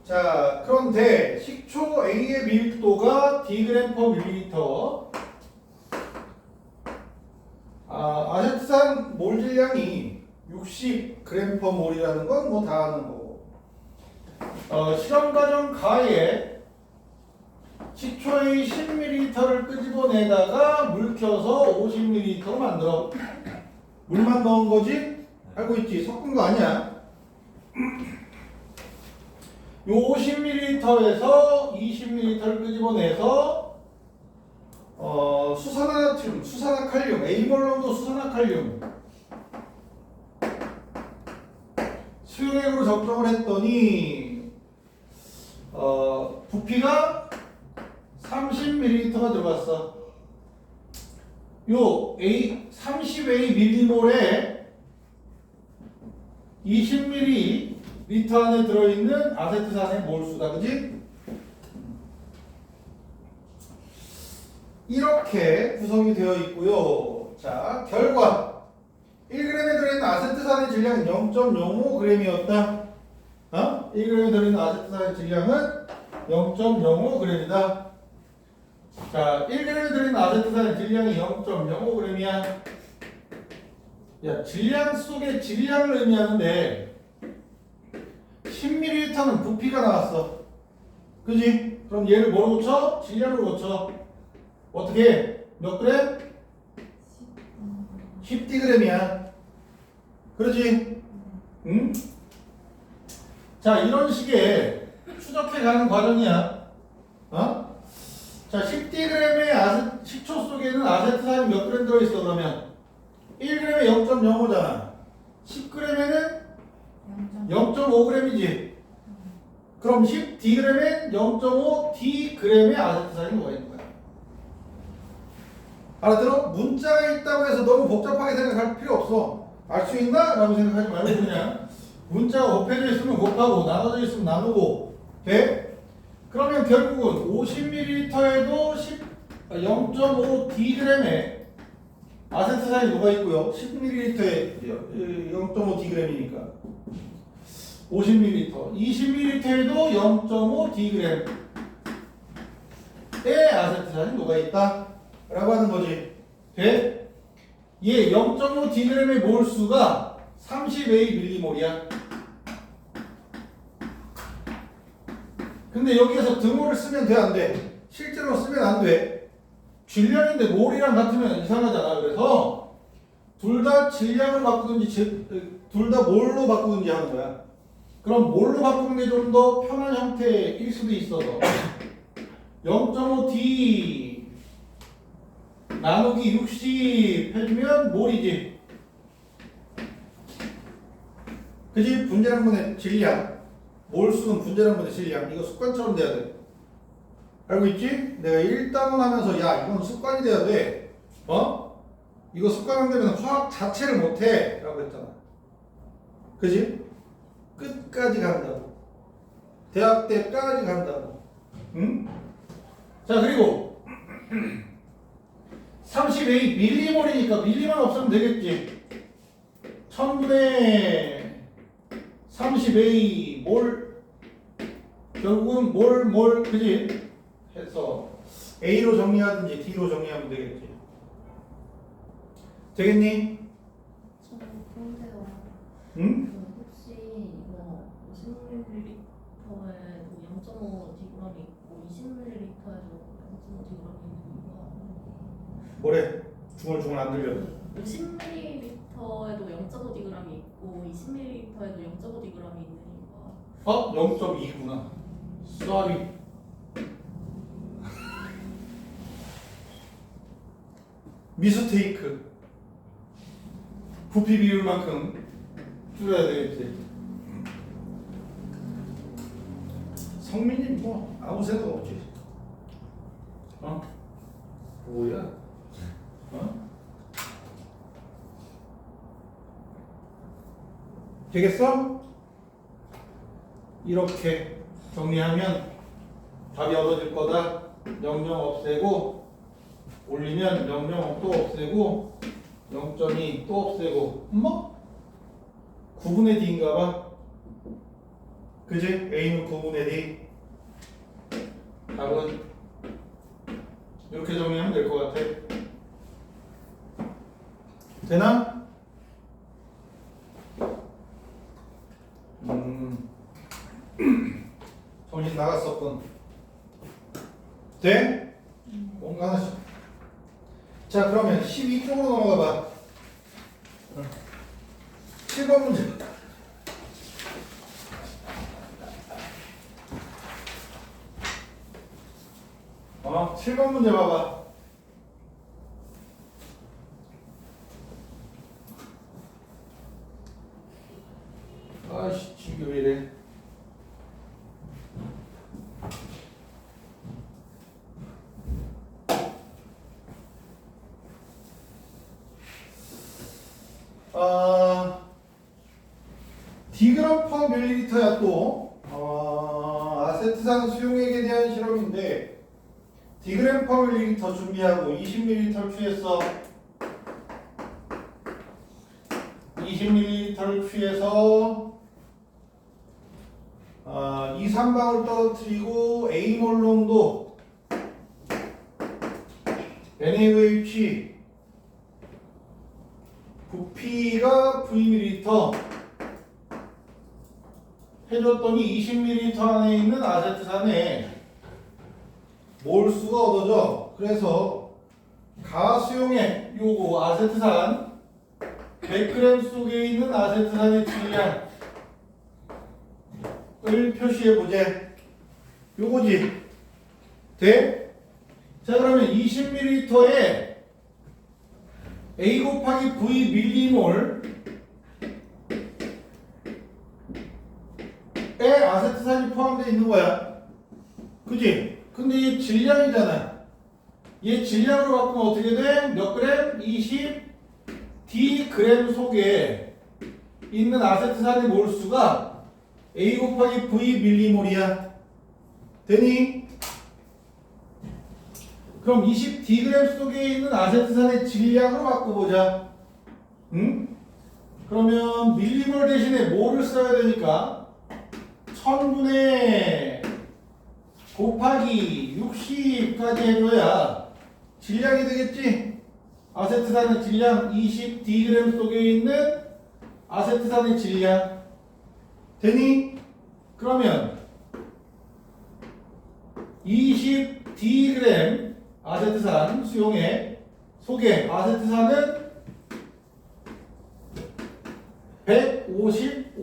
자, 그런데 식초 A의 밀도가 Dg/ml. 아세트산 몰 질량이 60g/몰이라는 건 뭐 다 아는 거고. 실험 과정 가에 식초의 10ml를 끄집어내다가 물 켜서 50ml 만들어. 물만 넣은 거지? 알고 있지? 섞은 거 아니야. 요 50ml에서 20ml를 끄집어내서 수산화나트륨, 수산화칼륨, A몰론도 수산화칼륨 수용액으로 적정을 했더니 부피가 30ml가 들어갔어. 요 A 30A 밀리몰에 20ml 안에 들어있는 아세트산의 몰수다, 그지? 이렇게 구성이 되어 있고요. 자, 결과 1g에 들어있는 아세트산의 질량은 0.05g이었다. 1g에 들어있는 아세트산의 질량은 0.05g이다. 자, 1g에 들어있는 아세트산의 질량이 0.05g이야. 야, 질량 속에 질량을 의미하는데 10ml는 부피가 나왔어. 그지? 그럼 얘를 뭐로 고쳐? 질량으로 고쳐. 어떻게? 몇 그램? 10dg이야. 그렇지? 응? 자, 이런 식의 추적해가는 과정이야. 어? 자, 10dg의 식초 속에는 아세트산이 몇 그램 들어있어, 그러면? 1g에 0.05잖아. 10g에는 0.5g이지. 그럼 10dg에 0.5dg의 아세트산이 뭐가 있는 거야? 알아들어? 문자가 있다고 해서 너무 복잡하게 생각할 필요 없어. 알 수 있나? 라고 생각하지 말고 그냥 문자가 곱해져 있으면 곱하고 나눠져 있으면 나누고 돼? 그러면 결국은 50ml에도 0.5dg의 아세트산이 녹아 있고요. 10ml에 0.5dg이니까 50ml, 20ml에도 0.5dg의 아세트산이 녹아 있다 라고 하는 거지. 돼? 얘 0.5dg의 몰수가 30A mm몰이야. 근데 여기에서 등호를 쓰면 돼, 안 돼? 실제로 쓰면 안 돼. 질량인데 몰이랑 같으면 이상하잖아. 그래서 둘 다 질량을 바꾸든지 둘 다 몰로 바꾸든지 하는 거야. 그럼 몰로 바꾸는 게 좀 더 편한 형태일 수도 있어서 0.5D 나누기 60 해주면 몰이지. 그지? 분자량분의 질량. 몰수는 분자량분의 질량. 이거 습관처럼 돼야 돼. 알고 있지? 내가 1단원 하면서 야 이건 습관이 돼야 돼. 어? 이거 습관 안 되면 화학 자체를 못해 라고 했잖아. 그지? 끝까지 간다고. 대학 때까지 간다고. 응? 자, 그리고 30A 밀리몰이니까 밀리만 없으면 되겠지. 1000분의 30A 몰, 결국은 몰 그지? 해서 A로 정리하든지 D로 정리하면 되겠지. 되겠니? 저 근데요. 응? 그 혹시 이거 50ml에 0.5dg이 있고 20ml에도 0.5dg이 있는 거 뭐래? 중얼중얼 안 들려. 50ml에도 0.5dg이 있고 20ml에도 0.5dg이 있는 거. 어? 0.2구나. 쏘리. 미스테이크. 부피 비율만큼 줄여야 되겠지. 성민이 뭐 아무 생각 없지. 어? 뭐야? 어? 되겠어? 이렇게 정리하면 답이 얻어질 거다. 00 없애고 올리면 0.0 또 없애고 0.2 또 없애고 뭐? 9분의 D인가 봐. 그지? A는 9분의 D. 답은 이렇게 정리하면 될 것 같아. 되나? 정신 나갔었군. 돼? 뭔가 하나씩. 자, 그러면 12쪽으로 넘어가 봐. 7번 문제. 어, 7번 문제 봐봐. 아이씨, 이게 왜 이래? 디그램 퍼 밀리리터야 또 아세트산 수용액에 대한 실험인데 디그램 퍼 밀리리터 준비하고 20ml를 취했어. 20ml를 취해서 2, 3방울 떨어뜨리고 A몰 농도 NaOH 부피가 Vml 해줬더니 20ml 안에 있는 아세트산에 몰수가 얻어져. 그래서 가수용액 요거 아세트산 100g 속에 있는 아세트산의 질량을 표시해보재. 요거지. 돼? 자 그러면 20ml에 A 곱하기 V 밀리몰 에 아세트산이 포함되어 있는 거야. 그지? 근데 얘 질량이잖아. 얘 질량으로 바꾸면 어떻게 돼? 몇 그램? 20d 속에 있는 아세트산의 몰수가 A 곱하기 V 밀리몰이야. 되니? 그럼 20d 속에 있는 아세트산의 질량으로 바꿔보자. 응? 그러면 밀리몰 대신에 뭐를 써야 되니까 1000분의 곱하기 60까지 해줘야 질량이 되겠지? 아세트산의 질량 20d 속에 있는 아세트산의 질량 되니? 그러면 20d 아세트산 수용액 속에 아세트산은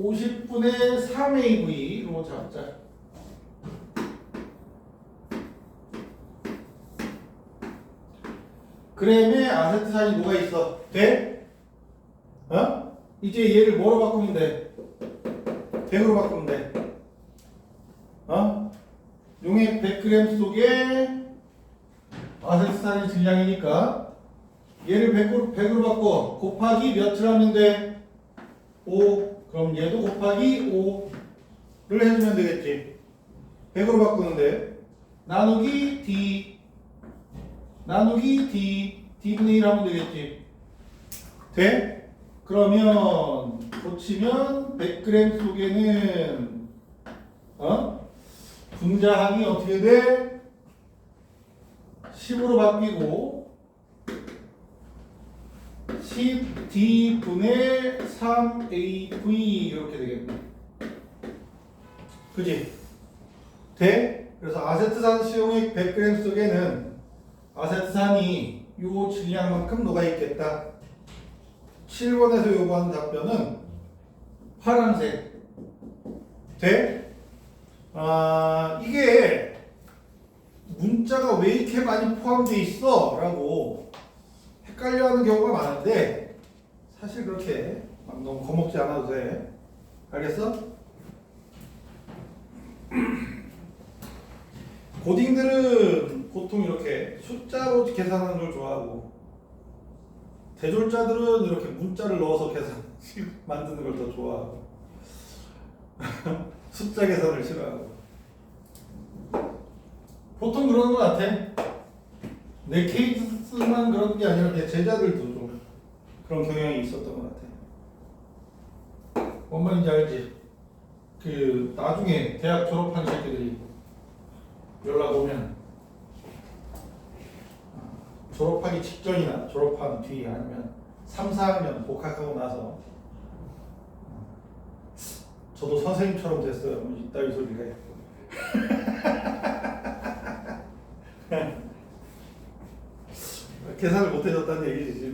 50분의 3AV로 잡자. 그램에 아세트산이 녹아 있어. 돼? 어? 이제 얘를 뭐로 바꾸면 돼? 100으로 바꾸면 돼. 어? 용액 100g 속에 아세트산의 질량이니까 얘를 100으로 바꿔. 곱하기 몇을 하면 돼? 5. 그럼 얘도 곱하기 5를 해주면 되겠지. 100으로 바꾸는데 나누기 D 나누기 D D분의 1 하면 되겠지. 돼? 그러면 고치면 100g 속에는 분자항이 어떻게 돼? 10으로 바뀌고 10D분의 3AV 이렇게 되겠네. 그지? 돼? 그래서 아세트산 수용액 100g 속에는 아세트산이 요 질량만큼 녹아있겠다. 7번에서 요구하는 답변은 파란색. 돼? 이게 문자가 왜 이렇게 많이 포함되어 있어? 라고 헷갈려하는 경우가 많은데 사실 그렇게 막 너무 겁먹지 않아도 돼. 알겠어? 고딩들은 보통 이렇게 숫자로 계산하는 걸 좋아하고 대졸자들은 이렇게 문자를 넣어서 만드는 걸 더 좋아하고 숫자 계산을 싫어하고 보통 그러는 것 같아. 내 케이스만 그런 게 아니라 내 제자들도 좀 그런 경향이 있었던 것 같아. 뭔 말인지 알지? 그 나중에 대학 졸업한 새끼들이 연락 오면 졸업하기 직전이나 졸업한 뒤 아니면 3, 4학년 복학하고 나서 저도 선생님처럼 됐어요. 뭐 이따위 소리가 해. 계산을 못 해줬다는 얘기지.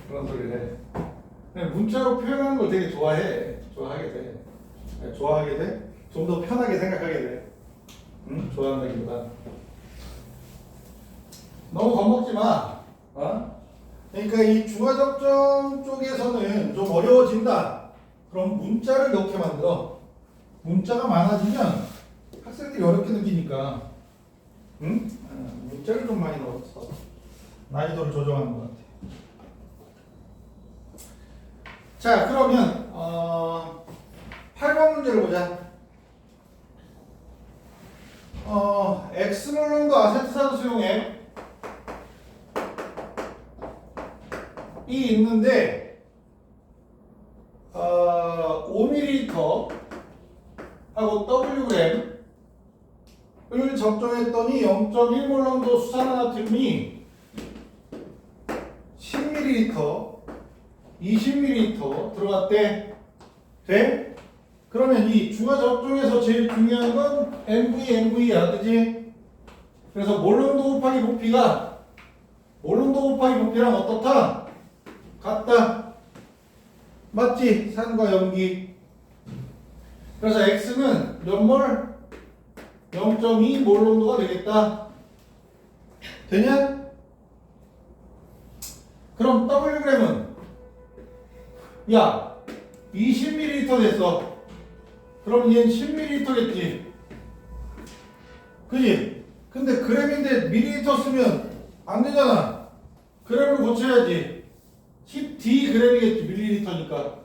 그런 소리를 해. 문자로 표현하는 걸 되게 좋아해. 좋아하게 돼. 좋아하게 돼. 좀 더 편하게 생각하게 돼. 응? 좋아한다기보다. 너무 겁먹지 마. 그러니까 이 중화적정 쪽에서는 좀 어려워진다. 그럼 문자를 넣게 만들어. 문자가 많아지면 학생들이 어렵게 느끼니까 응? 문자를 좀 많이 넣어서 난이도를 조정하는 것 같아. 자 그러면 8번 문제를 보자. X몰 아세트산 수용액 이 있는데 5ml 하고 Wg을 적정했더니 0.1몰 정도 수산화나트륨이 10ml, 20ml 들어갔대. 돼? 그러면 이 중화 적중에서 제일 중요한 건 MV야, 그지? 그래서 몰론도 곱하기 부피가 몰론도 곱하기 부피랑 어떻다? 같다. 맞지? 산과 염기. 그래서 X는 몇 몰? 0.2 몰론도가 되겠다. 되냐? 그럼 Wg은 야 20ml 됐어. 그럼 얘는 10ml겠지. 그지? 근데 g인데 밀리리터 쓰면 안 되잖아. g을 고쳐야지. 10dg이겠지. 밀리리터니까.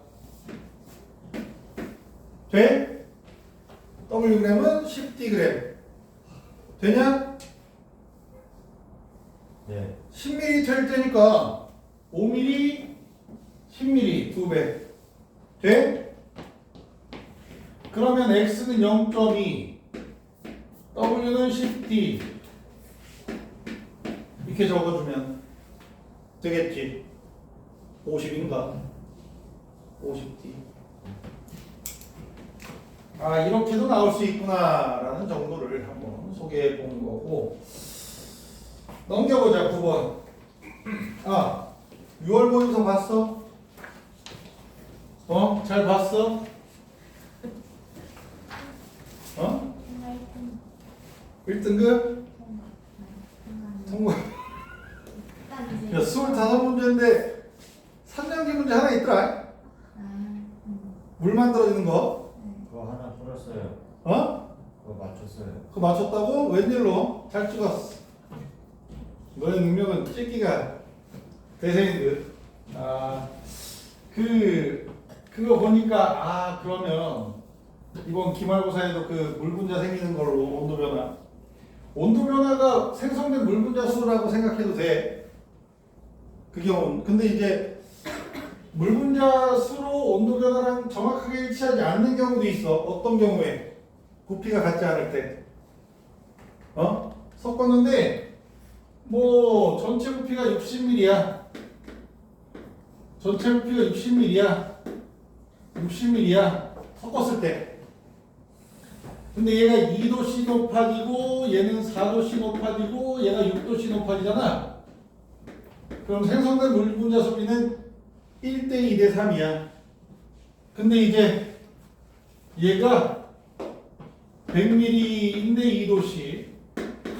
돼? Wg은 10dg. 되냐? 네. 10ml일 때니까 5ml, 10ml 2배. 돼? 그러면 X는 0.2, W는 10D. 이렇게 적어주면 되겠지. 50인가? 50D. 아, 이렇게도 나올 수 있구나라는 정도를 한번 소개해 본 거고. 넘겨보자. 9번. 아, 6월 모의고사 봤어? 잘 봤어? 어? 1등급? 통과. 야, 25문제인데 3년기 문제 하나 있더라. 물 만들어지는 거. 그거 하나 풀었어요. 어? 그거 맞췄어요. 그거 맞췄다고? 웬일로? 잘 찍었어. 너의 능력은 찍기가 대세인 듯. 아, 그거 보니까, 그러면 이번 기말고사에도 그 물 분자 생기는 걸로 온도 변화. 온도 변화가 생성된 물 분자 수라고 생각해도 돼. 그 경우는. 근데 이제 물 분자 수로 온도 변화랑 정확하게 일치하지 않는 경우도 있어. 어떤 경우에? 부피가 같지 않을 때. 섞었는데 뭐 전체 부피가 60ml야. 전체 부피가 60ml야. 60ml야. 섞었을 때. 근데 얘가 2도씨 높아지고 얘는 4도씨 높아지고 얘가 6도씨 높아지잖아. 그럼 생성된 물 분자 소비는 1대 2대 3이야. 근데 이제 얘가 100ml인데 2도씨,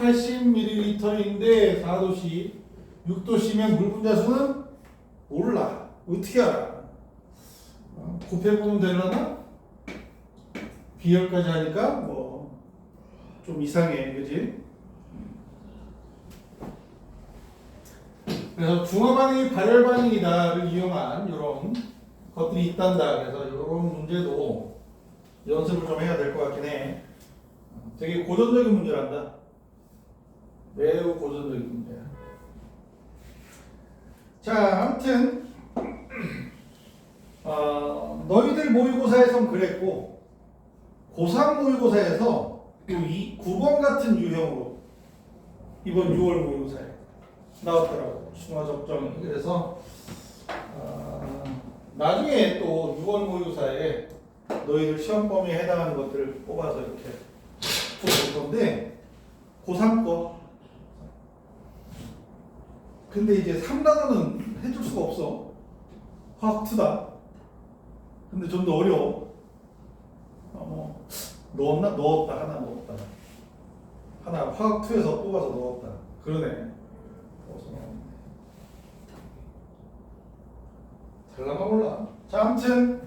80ml인데 4도씨, 6도씨면 물 분자 수는 몰라. 어떻게 알아? 곱해보면 되려나? 비열까지 하니까 뭐 좀 이상해, 그지? 그래서 중화 반응이 발열 반응이다를 이용한 이런 것들이 있단다. 그래서 이런 문제도 연습을 좀 해야 될 것 같긴 해. 되게 고전적인 문제란다. 매우 고전적인 문제야. 자, 아무튼 너희들 모의고사에선 그랬고 고3 모의고사에서 이 9번 같은 유형으로 이번 6월 모의고사에 나왔더라고. 중화 적정이. 그래서 나중에 또 6월 모의고사에 너희들 시험 범위에 해당하는 것들을 뽑아서 이렇게 풀어볼 건데 고3 거. 근데 이제 3단원은 해줄 수가 없어. 화학2다. 근데 좀 더 어려워. 넣었다. 하나 넣었다. 하나 화학2에서 뽑아서 넣었다. 그러네. 잘나가 몰라. 자, 아무튼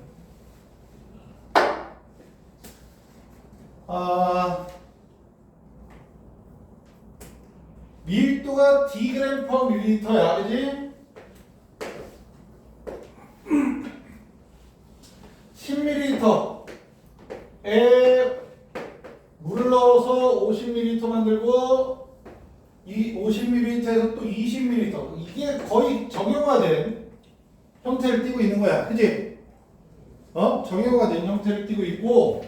밀도가 d/ml/야, 그지? 10ml에 물을 넣어서 50ml 만들고 이 50ml에서 또 20ml. 이게 거의 정형화된 형태를 띠고 있는 거야. 그지? 정형화된 형태를 띠고 있고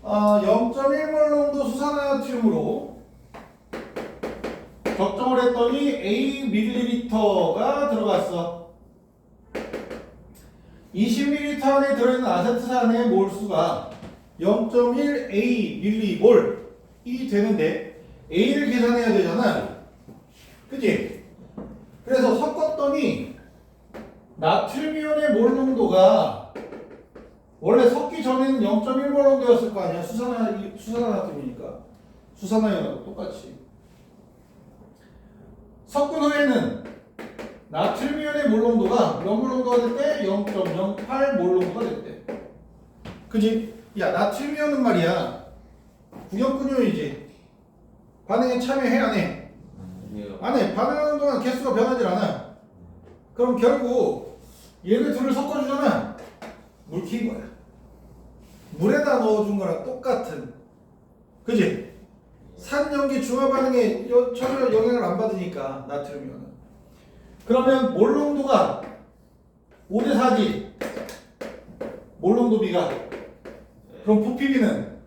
0.1몰 농도 수산화나트륨으로 적정을 했더니 A ml가 들어갔어. 20ml 안에 들어있는 아세트산의 몰수가 0.1 A 밀리몰이 되는데 A를 계산해야 되잖아. 그치? 그래서 섞었더니 나트륨이온의 몰 농도가 원래 섞기 전에는 0.1몰 정도였을 거 아니야. 수산화나트륨이니까. 수산화이온하고 똑같이. 섞은 후에는 나트륨이온의 몰 농도가 몇 몰 농도가 됐대? 0.08 몰 농도가 됐대. 그지? 야, 나트륨이온은 말이야. 구경꾼이온이지. 반응에 참여해, 안 해? 아니에요. 안 해. 반응하는 동안 개수가 변하질 않아. 그럼 결국 얘네 둘을 섞어주잖아. 물 킨 거야. 물에다 넣어준 거랑 똑같은. 그지? 산염기 중화 반응에 전혀 영향을 안 받으니까 나트륨이온은. 그러면 몰 농도가 5대 4지. 몰 농도 비가. 그럼 부피비는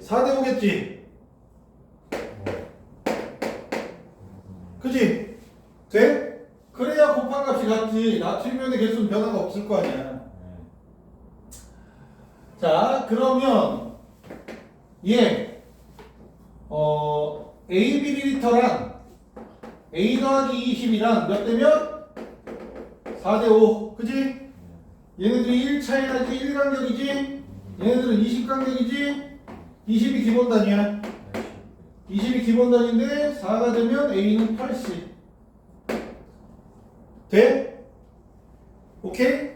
4대 5겠지. 그지? 돼? 그래야 곱한 값이 같지. 나트륨이온의 개수는 변화가 없을 거 아니야. 자, 그러면 얘 A ml랑 A 더하기 20이랑 몇 대면? 4대 5. 그지? 얘네들이 1차해야지 1간격이지? 얘네들은 20간격이지? 20이 기본 단위야. 20이 기본 단위인데 4가 되면 A는 80. 돼? 오케이?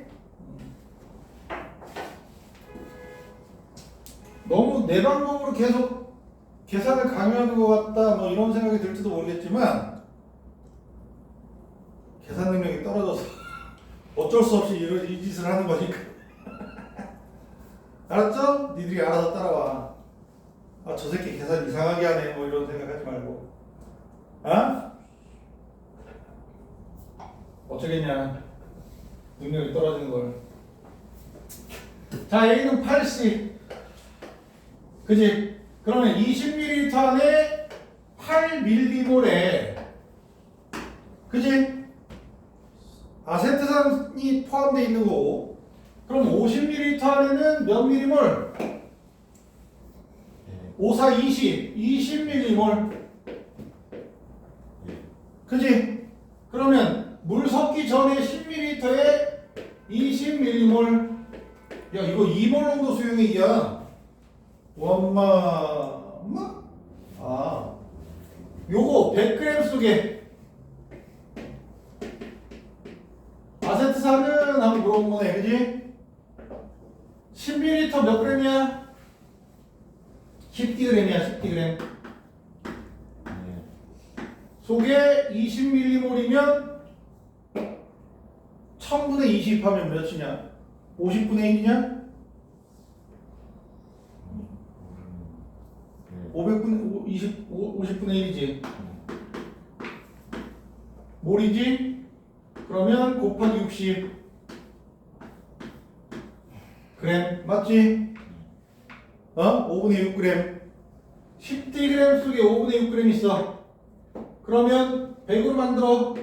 너무 내 방법으로 계속 계산을 강요하는 것 같다 뭐 이런 생각이 들지도 모르겠지만 계산 능력이 떨어져서 어쩔 수 없이 이 짓을 하는 거니까. 알았죠? 니들이 알아서 따라와. 아, 저 새끼 계산 이상하게 하네 뭐 이런 생각하지 말고. 아? 어쩌겠냐. 능력이 떨어지는 걸. 자, A는 80. 그지? 그러면 20ml 안에 8ml몰에 그지? 아세트산이 포함되어 있는 거고. 그럼 50ml 안에는 몇 밀리몰? 5, 4, 20. 20ml. 그지? 그러면 물 섞기 전에 10ml에 20ml. 야, 이거 2몰 정도 수용의 이야. 엄마. 아, 요거 100g 속에 아세트산은 한번 물어본 거네, 그지? 10ml 몇 g이야? 10g이야, 10g. 속에 20ml몰이면 1000분의 20 하면 몇이냐? 50분의 1이냐? 50분의 1이지. 몰이지? 그러면 곱하기 60. 그램 맞지? 5분의 6g. 10g 속에 5분의 6g 있어. 그러면 100으로 만들어.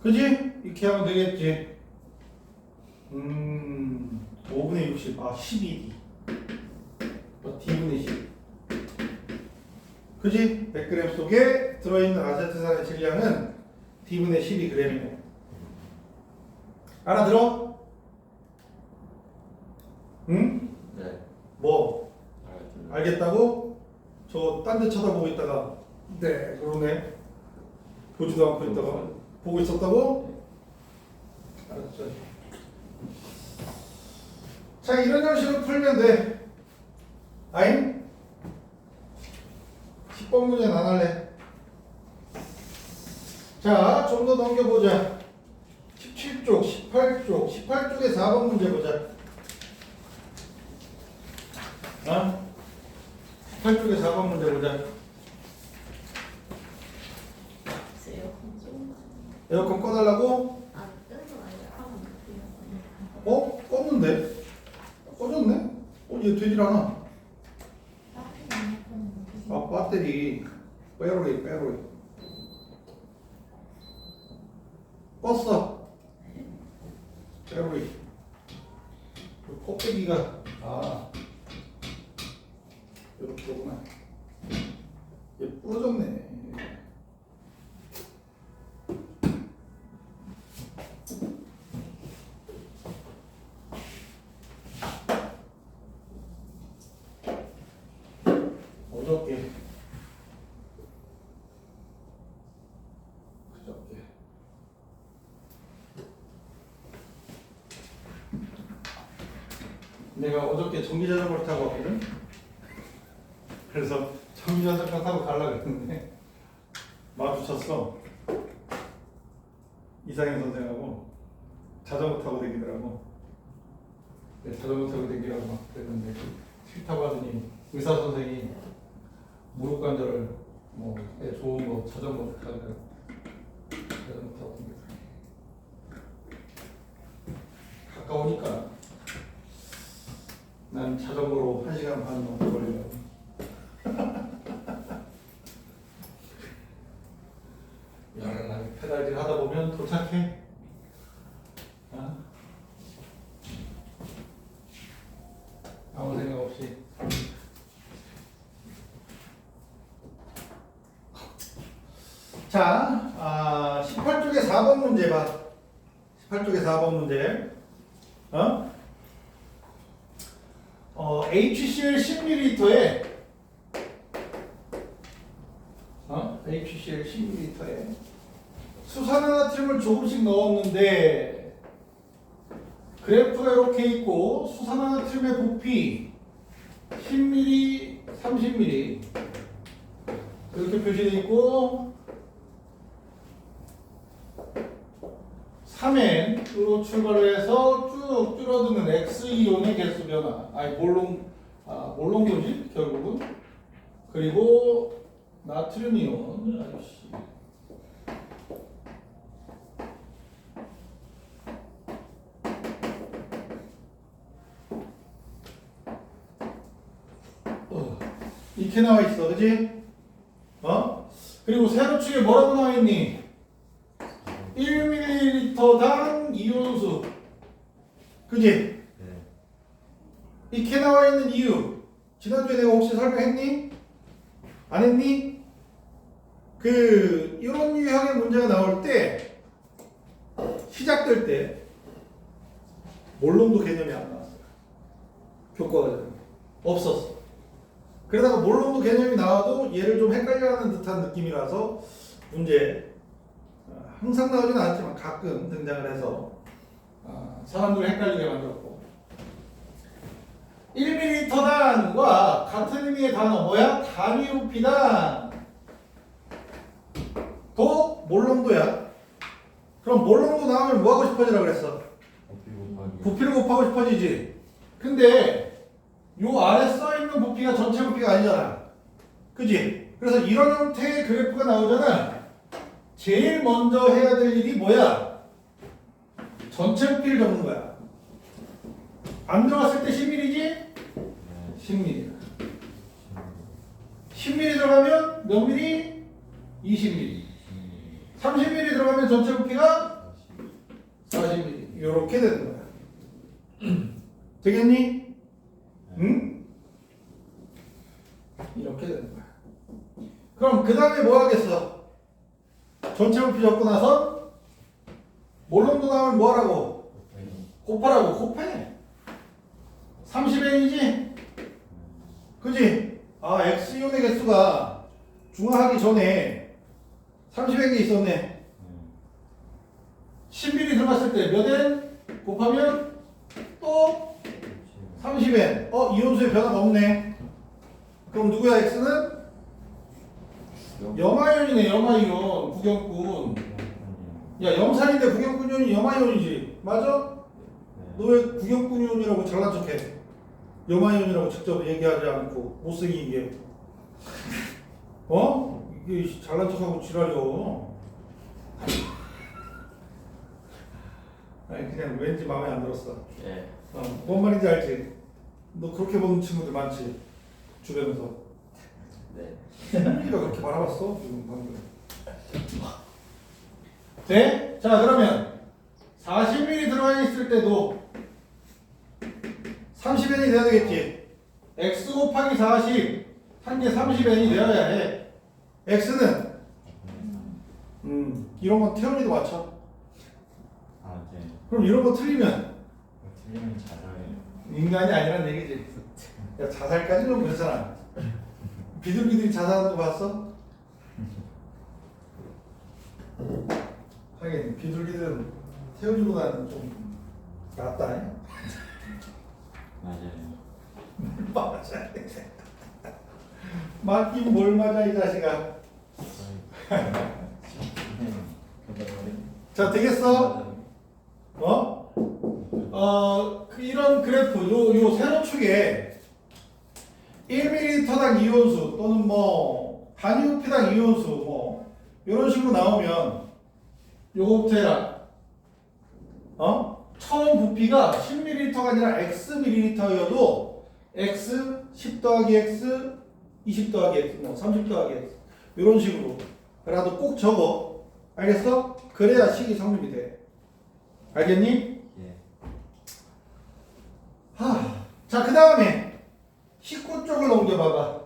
그지? 이렇게 하면 되겠지. 5분의 60. 아, 12D. D분의 10. 그지? 100g 속에 들어있는 아세트산의 질량은 D분의 12g이네. 알아들어? 응? 네. 뭐? 알겠습니다. 알겠다고? 저 딴 데 쳐다보고 있다가 네, 그러네. 보지도 않고 있다가 보고 있었다고? 알았죠. 자, 이런 형식으로 풀면 돼. 아잉? 10번 문제는 안 할래. 자, 좀 더 넘겨보자. 17쪽, 18쪽, 18쪽에 4번 문제 보자. 18쪽에 4번 문제 보자. 에어컨 좀. 에어컨 꺼달라고? 아, 뜨는 거 아니라 하고 있어요. 껐는데? 꺼졌네? 얘 되질 않아. 아, 배터리. 빼로리 껐어. 빼로리 껍데기가 이렇게구나. 얘 부러졌네. 어저께 내가 어저께 전기자전거를 타고 왔거든. 그래서 전기자전거 타고 가려고 했는데 마주쳤어. 이상현 선생하고 자전거 타고 다니더라고. 자전거 타고 다니라고 막 그랬는데 싫다고 하더니 의사 선생이 무릎 관절을 뭐 좋은 거 자전거 타고 다니더라고. 가까우니까 난 자전거로 1시간 반 정도 걸리려고. 여러 페달질 하다 보면 도착해. 아무 생각 없이. 자, 18쪽에 4번 문제 봐. 18쪽에 4번 문제. HCl 10ml에 HCl 10ml에 수산화나트륨을 조금씩 넣었는데 그래프가 이렇게 있고 수산화나트륨의 부피 10ml, 30ml 이렇게 표시되어 있고 3N으로 출발을 해서 쭉 줄어드는 X이온의 개수 변화. 몰롱도지 결국은. 그리고 나트륨 이온. 아이씨. 이렇게 나와 있어, 그지? 그리고 세로축에 뭐라고 나와 있니? 1ml당 이온수. 그지? 네. 이렇게 나와 있는 이유. 지난주에 내가 혹시 설명했니? 안 했니? 이런 유형의 문제가 나올 때, 시작될 때, 몰롱도 개념이 안 나왔어요. 교과가 없었어. 그러다가 몰롱도 개념이 나와도 얘를 좀 헷갈려하는 듯한 느낌이라서 문제 항상 나오지는 않지만 가끔 등장을 해서 사람들을 헷갈리게 만들었고 1ml당과 같은 의미의 단어 뭐야? 단위 부피당 도 몰롱도야. 그럼 몰롱도 나오면 뭐 하고 싶어지라 그랬어? 부피를 곱하고 싶어지지. 근데 요 아래 써있는 부피가 전체 부피가 아니잖아. 그지? 그래서 이런 형태의 그래프가 나오잖아. 제일 먼저 해야 될 일이 뭐야? 전체 부피를 적는 거야. 안 들어갔을 때 10mm지? 10mm. 10mm 들어가면 몇 mm? 20mm. 30mm 들어가면 전체 부피가 40mm. 이렇게 되는 거야. 되겠니? 응? 이렇게 되는 거야. 그럼 그 다음에 뭐 하겠어? 전체 부피 적고 나서 몰롱도 나오면 뭐 하라고? 곱하라고. 곱해. 30n이지? 그지? X이온의 개수가 중화하기 전에 30n이 있었네. 10mm 들어갔을 때 몇 n? 곱하면 또 30n. 이온수의 변화가 없네. 그럼 누구야? X는? 염화이온이네. 염화이온. 구경꾼. 야, 염산인데 구경꾼 이온이 염화이온이지. 맞아? 너 왜 구경꾼 이온이라고 잘난 척해? 염화이온이라고 직접 얘기하지 않고 못생기게. 이게 잘난 척하고 지랄이여. 아니 그냥 왠지 마음에 안 들었어. 예. 뭔 말인지 알지? 너 그렇게 보는 친구들 많지? 주변에서. 네. 10mm가 그렇게 바라봤어? 지금 방금. 네? 자 그러면 40mm 들어가 있을 때도 30n이 돼야 되겠지. x 곱하기 40 한 개 30n이 되어야 해. x는 이런 건 태연이도 맞춰. 아, 네. 그럼 이런 거 틀리면 틀리면 자살해요. 인간이 아니란 얘기지. 야, 자살까지는 그렇잖아. 비둘기들이 자살하는 거 봤어? 하긴 비둘기들은 태우기보다는 좀 낫다. 맞아요. 맞아. 맞긴 뭘 맞아 이 자식아. 자 되겠어? 이런 그래프 요 세로축에 1ml당 이온수 또는 뭐 단위부피당 이온수 뭐 이런 식으로 나오면 요거부터 해라. 처음 부피가 10ml가 아니라 xml여도 x 10 더하기 x 20 더하기 x 뭐 30 더하기 x 이런 식으로 라도 꼭 적어. 알겠어? 그래야 식이 성립이 돼. 알겠니? 예. 자, 그 다음에 19쪽을 넘겨봐봐.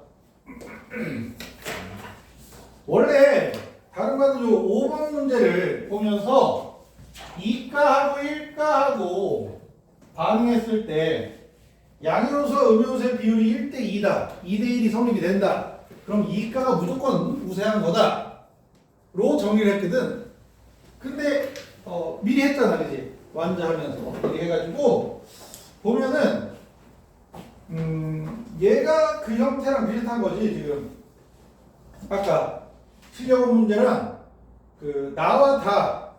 원래 다른 거는 요 5번 문제를 보면서 2가하고 1가하고 반응했을 때 양이온수와 음이온수의 비율이 1대2다. 2대1이 성립이 된다. 그럼 2가가 무조건 우세한 거다. 로 정리를 했거든. 근데 미리 했잖아, 그지? 완자하면서 미리 해가지고 보면은 얘가 그 형태랑 비슷한 거지 지금. 아까 실력원 문제랑 그 나와 다,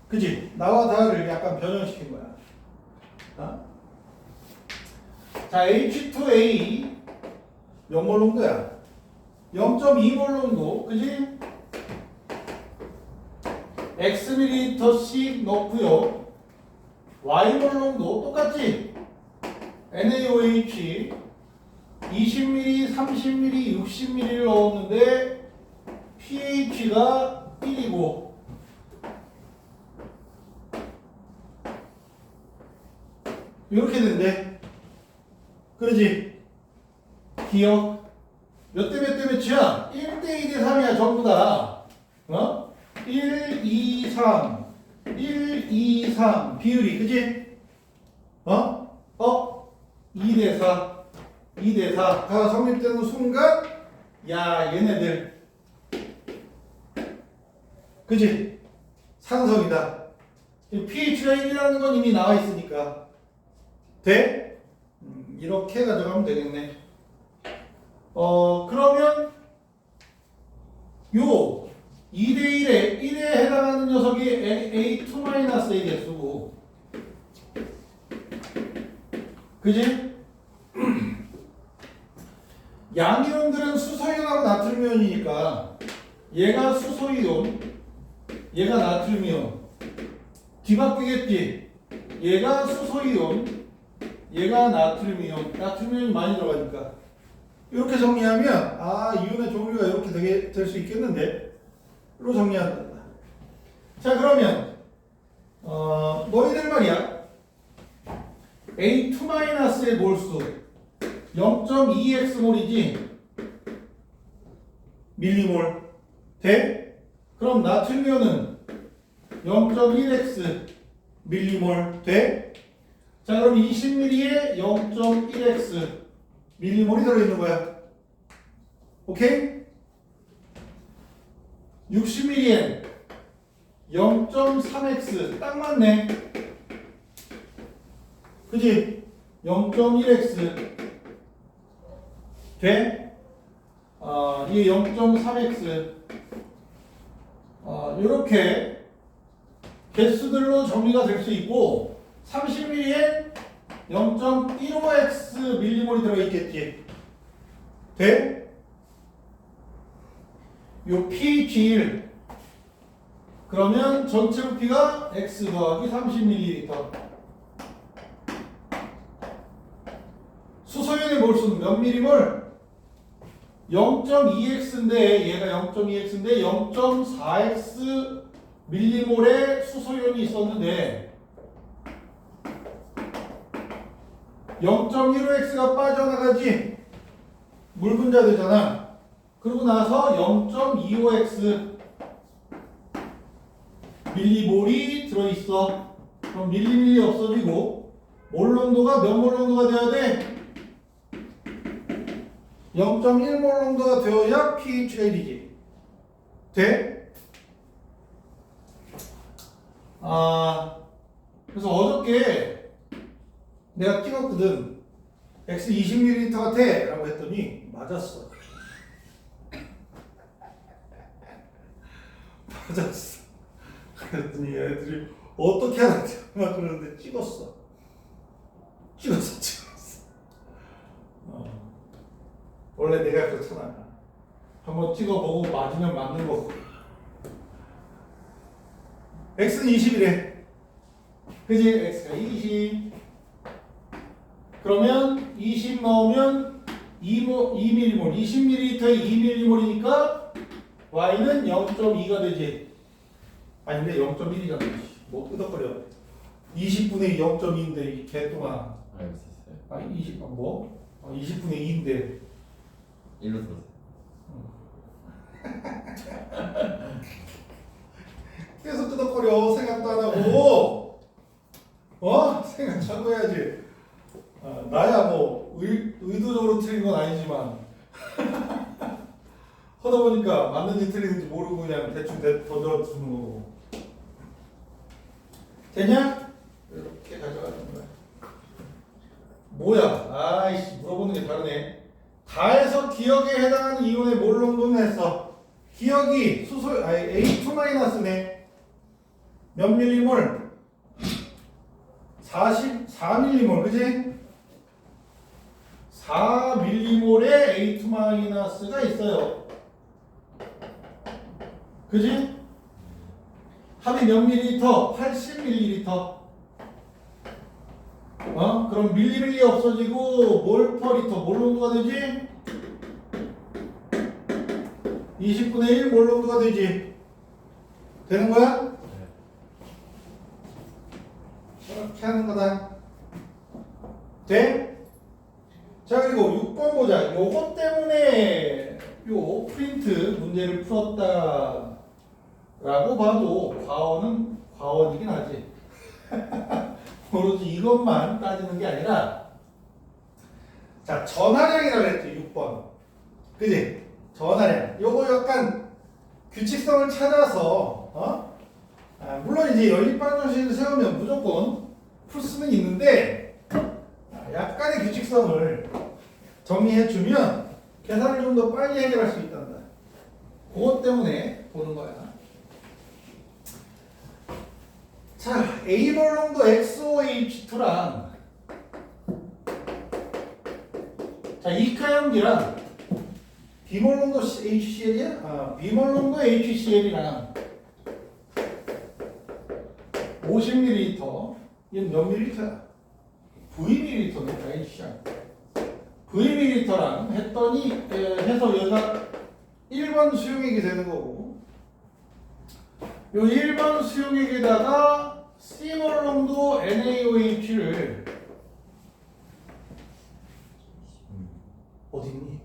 그지? 나와 다를 약간 변형시킨 거야. 자, H2A 몇 몰 농도야? 0.2몰 농도, 그지? Xml씩 넣고요. Y몰 농도 똑같지? NaOH 20ml, 30ml, 60ml를 넣었는데 pH가 1이고 이렇게 된대. 그러지? 기억? 몇 대 몇 대 몇이야? 1대 2대 3이야 전부 다. 1, 2, 3 1, 2, 3 비율이 그지? 2대 4 2대 4가 성립되는 순간 야 얘네들 그지? 산성이다. pH가 1이라는 건 이미 나와 있으니까 돼? 이렇게 가져가면 되겠네. 그러면 요 2대1에 1에 해당하는 녀석이 A2-A의 개수고 그지? 양이온들은 수소이온하고 나트륨이온이니까 얘가 수소이온 얘가 나트륨이온 뒤바뀌겠지? 얘가 수소이온 얘가 나트륨이온 나트륨이온이 많이 들어가니까 이렇게 정리하면 이온의 종류가 이렇게 될 수 있겠는데 로 정리한다. 자 그러면 너희들 말이야 A2-의 몰수 0.2x몰이지 밀리몰 돼? 그럼 나트륨이온은 0.1x 밀리몰 돼? 자 그럼 20ml에 0.1x 밀리몰이 들어있는 거야. 오케이? 60ml엔 0.3x 딱 맞네. 그지? 0.1x 돼? 이게 0.3x 이렇게 개수들로 정리가 될 수 있고 30ml엔 0.15x 밀리몰이 들어있겠지. 돼? 요 pH1 그러면 전체 부피가 x 더하기 30ml. 수소연의 몰수는 몇 미리몰? 0.2x인데 얘가 0.2x인데 0.4x 밀리몰의 수소이온이 있었는데 0.15x가 빠져나가지 물 분자 되잖아. 그러고 나서 0.25x 밀리몰이 들어있어. 그럼 밀리밀리 없어지고 몰 농도가 몇 몰 농도가 돼야 돼? 0.1몰 농도가 되어야 pHL이지. 돼? 그래서 어저께 내가 찍었거든. X 20ml 같아 라고 했더니 맞았어. 맞았어. 그랬더니 얘네들이 어떻게 하는지 막 그러는데 찍었어. 원래 내가 그렇잖아. 한번 찍어보고 맞으면 맞는 거고. X는 20이래. 그지? X가 20. 그러면 20 넣으면 2m몰, 20ml에 2m몰이니까 Y는 0.2가 되지. 아니 근데 0.1이잖아. 뭐 끄덕거려. 20분의 0.2인데 이 개똥아. 알고 있었어요. 아니 20, 뭐? 20분의 2인데 1로 들었어요. 계속 끄덕거려. 생각도 안 하고. 생각 자꾸 해야지. 나야 뭐 의도적으로 틀린 건 아니지만 하다 보니까 맞는지 틀리는지 모르고 그냥 대충 던져주는 거고. 되냐? 이렇게 가져가는 거야. 뭐야? 아이씨, 물어보는 게 다르네. 다해서 기억에 해당하는 이온의 몰 농도는 했어. 기억이 A2-네. 몇 밀리몰? 44밀리몰, 그지? 4밀리몰의 A2-가 있어요. 그지? 합이 몇 밀리리터? 80밀리리터. 그럼 밀리밀리 없어지고 몰퍼리터, 몰 농도가 되지? 20분의 1 몰 농도가 되지? 되는 거야? 이렇게 하는 거다. 돼? 자, 그리고 6번 보자. 요것 때문에 요 프린트 문제를 풀었다 라고 봐도 과언이긴 하지. 오로지 이것만 따지는 게 아니라, 자, 전하량이라고 그랬지. 6번. 그지? 전하량. 요거 약간 규칙성을 찾아서 물론 이제 연립방정식을 세우면 무조건 풀 수는 있는데 약간의 규칙성을 정리해주면 계산을 좀 더 빨리 해결할 수 있단다. 그것 때문에 보는 거야. 자, A몰 농도 XOH2랑 자, 이카연기랑 B몰 농도 HCl이야? B몰 농도 HCl이랑 50ml. 얘는 몇 ml야? Vml네, H야. Vml랑 했더니 해서 얘가 1번 수용액이 되는 거고, 요 1번 수용액에다가 C몰 농도 NaOH를 어딨니?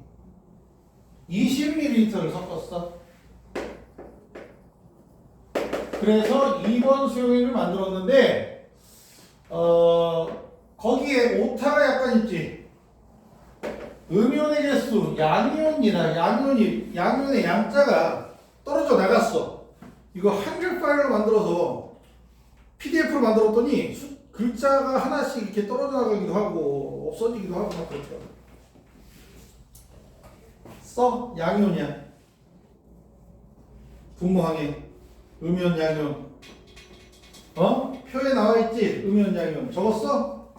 20ml를 섞었어. 그래서 2번 수용액을 만들었는데 거기에 오타가 약간 있지. 음이온의 개수, 양이온이나 양이온의 양자가 떨어져 나갔어. 이거 한글 파일로 만들어서 PDF로 만들었더니 글자가 하나씩 이렇게 떨어져 나가기도 하고 없어지기도 하고 막 그렇더라고. 써? 양이온이야. 분모항에 음이온, 양이온. 표에 나와 있지? 음이온, 양이온. 적었어?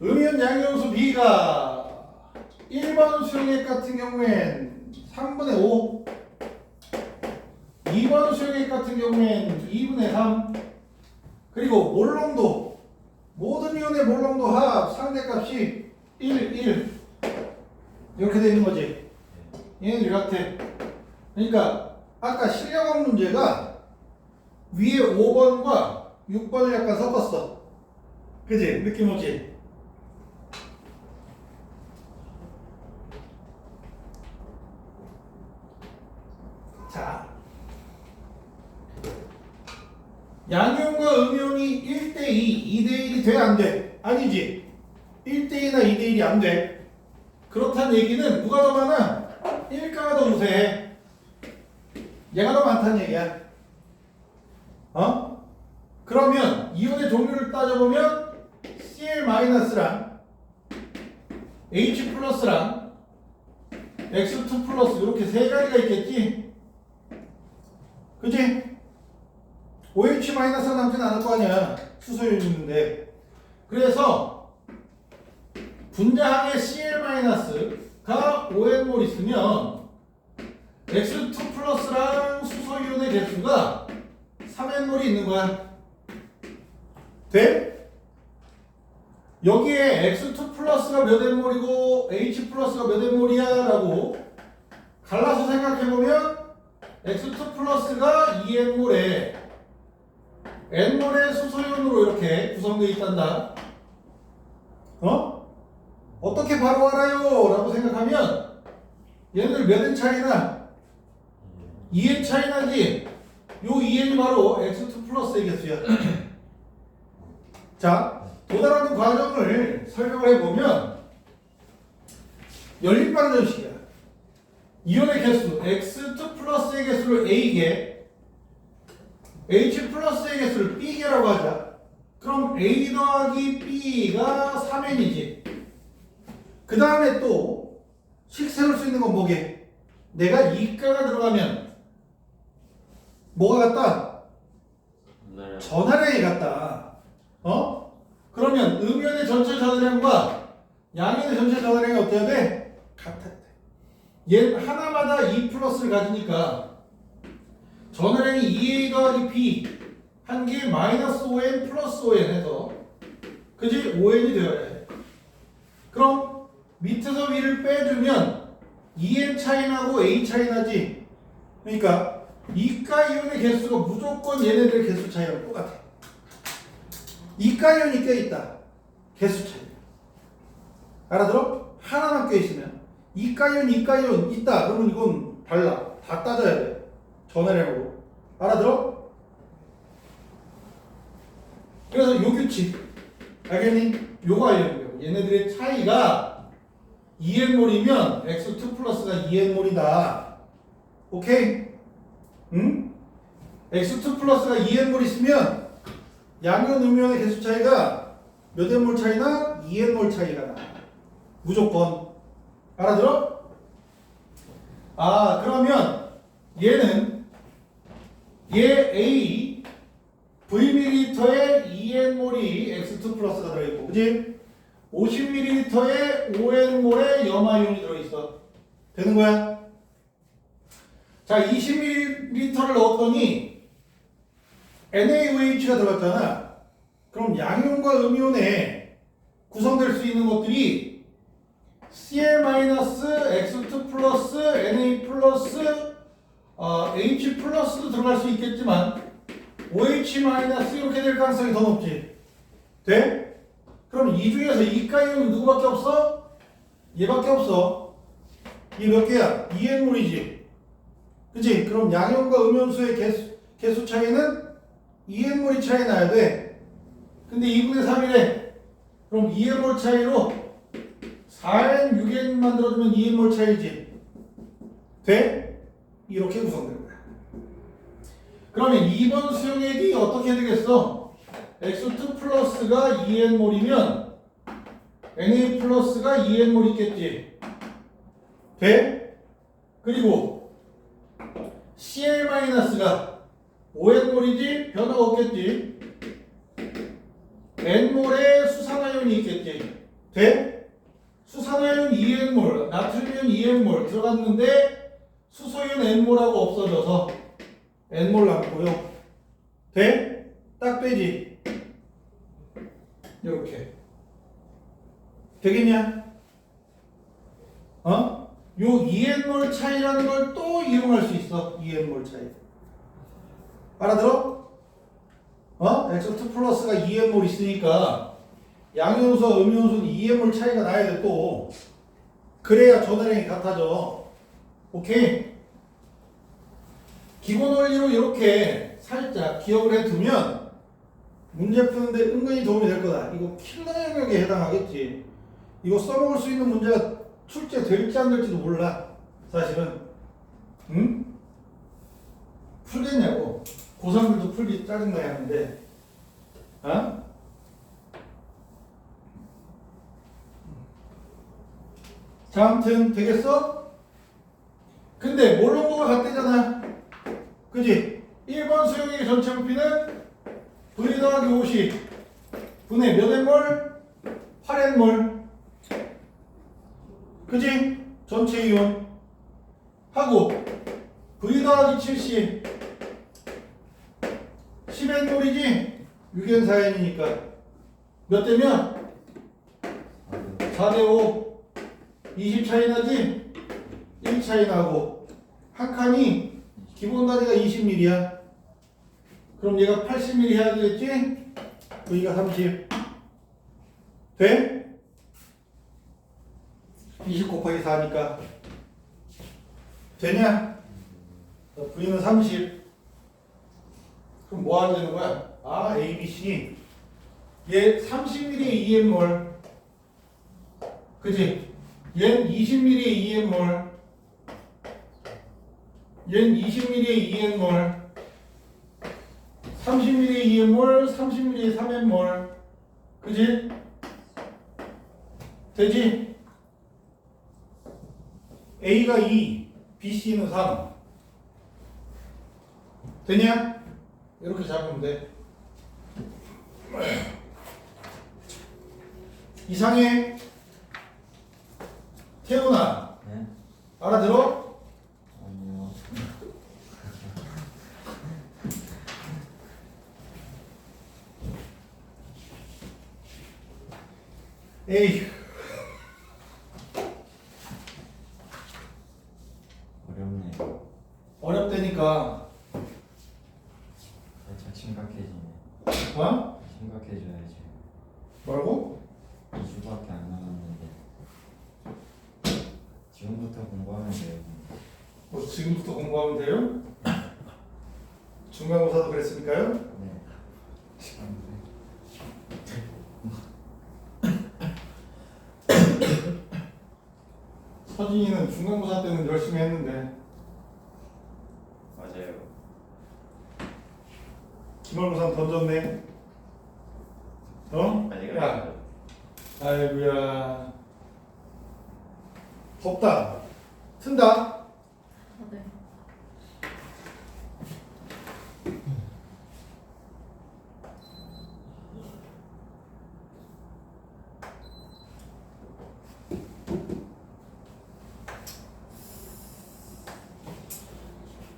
음이온, 양이온수 B가 1번 수용액 같은 경우엔 3분의 5, 2번 수용액 같은 경우엔 2분의 3, 그리고 몰농도, 모든 이온의 몰농도 합 상대값이 1, 1. 이렇게 되는 거지. 얘는 이렇게. 그러니까 아까 실력학 문제가 위에 5번과 6번을 약간 섞었어. 그지? 느낌 오지? 자, 양이온과 음이온이 1대2, 2대1이 돼? 안 돼? 아니지. 1대2나 2대1이 안 돼. 그렇다는 얘기는 누가 더 많아? 1가가 더 우세해. 얘가 더 많다는 얘기야. 그러면 이온의 종류를 따져보면 Cl-랑 H+랑 X2+ 이렇게 세 가지가 있겠지? 그치? OH-가 남진 않을 거 아니야. 수소연이 있는데. 그래서 분자항에 Cl-가 5N몰 있으면 X2+랑 수소이온의 개수가 3N몰이 있는 거야. 돼? 여기에 X2+가 몇 N몰이고 H+가 몇 N몰이야 라고 갈라서 생각해보면 X2+가 2N몰에 N몰의 수소이온으로 이렇게 구성되어 있단다. 어떻게 바로 알아요? 라고 생각하면 얘네들 몇 N 차이나? 2N 차이나지? 요 2N이 바로 X2+의 개수야. 자, 도달하는 과정을 설명을 해보면 연립방정식이야. 이온의 개수 X2+의 개수를 A개, H+의 개수를 B개라고 하자. 그럼 A 더하기 B가 3N이지. 그 다음에 또 식 세울 수 있는 건 뭐게? 내가 이가가 들어가면 뭐가 같다? 전하량이 같다. 그러면 음이온의 전체 전하량과 양이온의 전체 전하량이 어때야 돼? 같아야 돼. 얘 하나마다 2+를 가지니까 전하량이 2A 더하기 B 한 개에 -5N 플러스 5N 해서 그지? 5N이 되어야 해. 그럼 밑에서 위를 빼주면 2N 차이 나고 A 차이 나지? 그러니까 이가 이온의 개수가 무조건 얘네들의 개수 차이랑 똑같아. 이가 이온이 껴있다. 개수 차이. 알아들어? 하나만 껴있으면 이가 이온 있다. 그러면 이건 달라. 다 따져야 돼. 전화량으로. 알아들어? 그래서 요 규칙. 알겠니? 요거 알려주려고. 얘네들의 차이가 2N몰이면 X2+가 2N몰이다. 오케이? 응? X2+가 2N몰 있으면 양이온, 음이온의 개수 차이가 몇 N몰 차이나? 2N몰 차이가 나. 무조건. 알아들어? 아, 그러면 얘는 얘 A Vml에 2N몰이 X2+가 들어있고, 그치? 50ml에 5N몰의 염화이온이 들어있어. 되는 거야? 자, 20ml를 넣었더니 NaOH가 들어갔잖아. 그럼 양이온과 음이온에 구성될 수 있는 것들이 Cl-X2+, Na+, H+도 들어갈 수 있겠지만 OH- 이렇게 될 가능성이 더 높지. 돼? 그럼 이 중에서 이가이온은 누구밖에 없어? 얘밖에 없어. 얘 몇 개야? 2N몰이지. 그치? 그럼 양이온과 음이온수의 개수 차이는 2N몰이 차이 나야 돼. 근데 2분의 3이래. 그럼 2N몰 차이로 4N, 6N 만들어주면 2N몰 차이지. 돼? 이렇게 구성되는 거야. 그러면 2번 수용액이 어떻게 되겠어? X2+가 2N몰이면 Na+가 2N몰 있겠지. 돼? 그리고 Cl-가 5N몰이지? 변화가 없겠지. N몰에 수산화이온이 있겠지. 돼? 수산화이온 2N몰, 나트륨이온 2N몰 들어갔는데 수소이온 N몰하고 없어져서 N몰 남고요. 돼? 딱 되지? 이렇게 되겠냐? 요 2n몰 차이라는 걸 또 이용할 수 있어. 2n몰 차이. 알아들어? X2 플러스가 2n몰 있으니까 양연수와 음연수는 2n몰 차이가 나야 돼 또. 그래야 전화량이 같아져. 오케이? 기본 원리로 이렇게 살짝 기억을 해두면 문제 푸는데 은근히 도움이 될 거다. 이거 킬러 영역에 해당하겠지. 이거 써먹을 수 있는 문제가 출제될지 안 될지도 몰라. 사실은. 응? 풀겠냐고. 고3들도 풀기 짜증나야 하는데. 어? 자, 아무튼 되겠어? 근데 몰롱고가 같대잖아. 그지? 1번 수용액의 전체 부피는 V 더하기 50 분의 몇 n몰? 8n몰. 그지? 전체 이온 하고 V 더하기 70 10n몰이지? 6n 4n이니까 몇 대면? 4대 5 20 차이 나지? 1 차이 나고 한 칸이 기본 단위가 20mm야. 그럼 얘가 80mm 해야 되겠지? V가 30 돼? 20 곱하기 4니까 되냐? V는 30 그럼 뭐 하면 되는 거야? 아, A, B, C 얘 30mm의 2n몰 그지? 얘는 20mm의 2n몰 얘는 20mm의 2n몰 30mm의 2n몰 30mm의 3n몰 그지? 되지? A가 2 B, C는 3 되냐? 이렇게 잡으면 돼. 이상해. 태훈아 네? 알아들어? 아니요. 에이 어렵네. 어렵다니까. 살짝 심각해지네. 어? 심각해져야지. 뭐라고? 2주밖에 안 남았는데 지금부터 공부하면 돼요. 뭐 지금부터 공부하면 돼요? 중간고사도 그랬으니까요? 네. 서진이는 중간고사 때는 열심히 했는데 맞아요. 기말고사는 던졌네. 어? 아직 야, 아이고야. 덥다. 튼다. 네.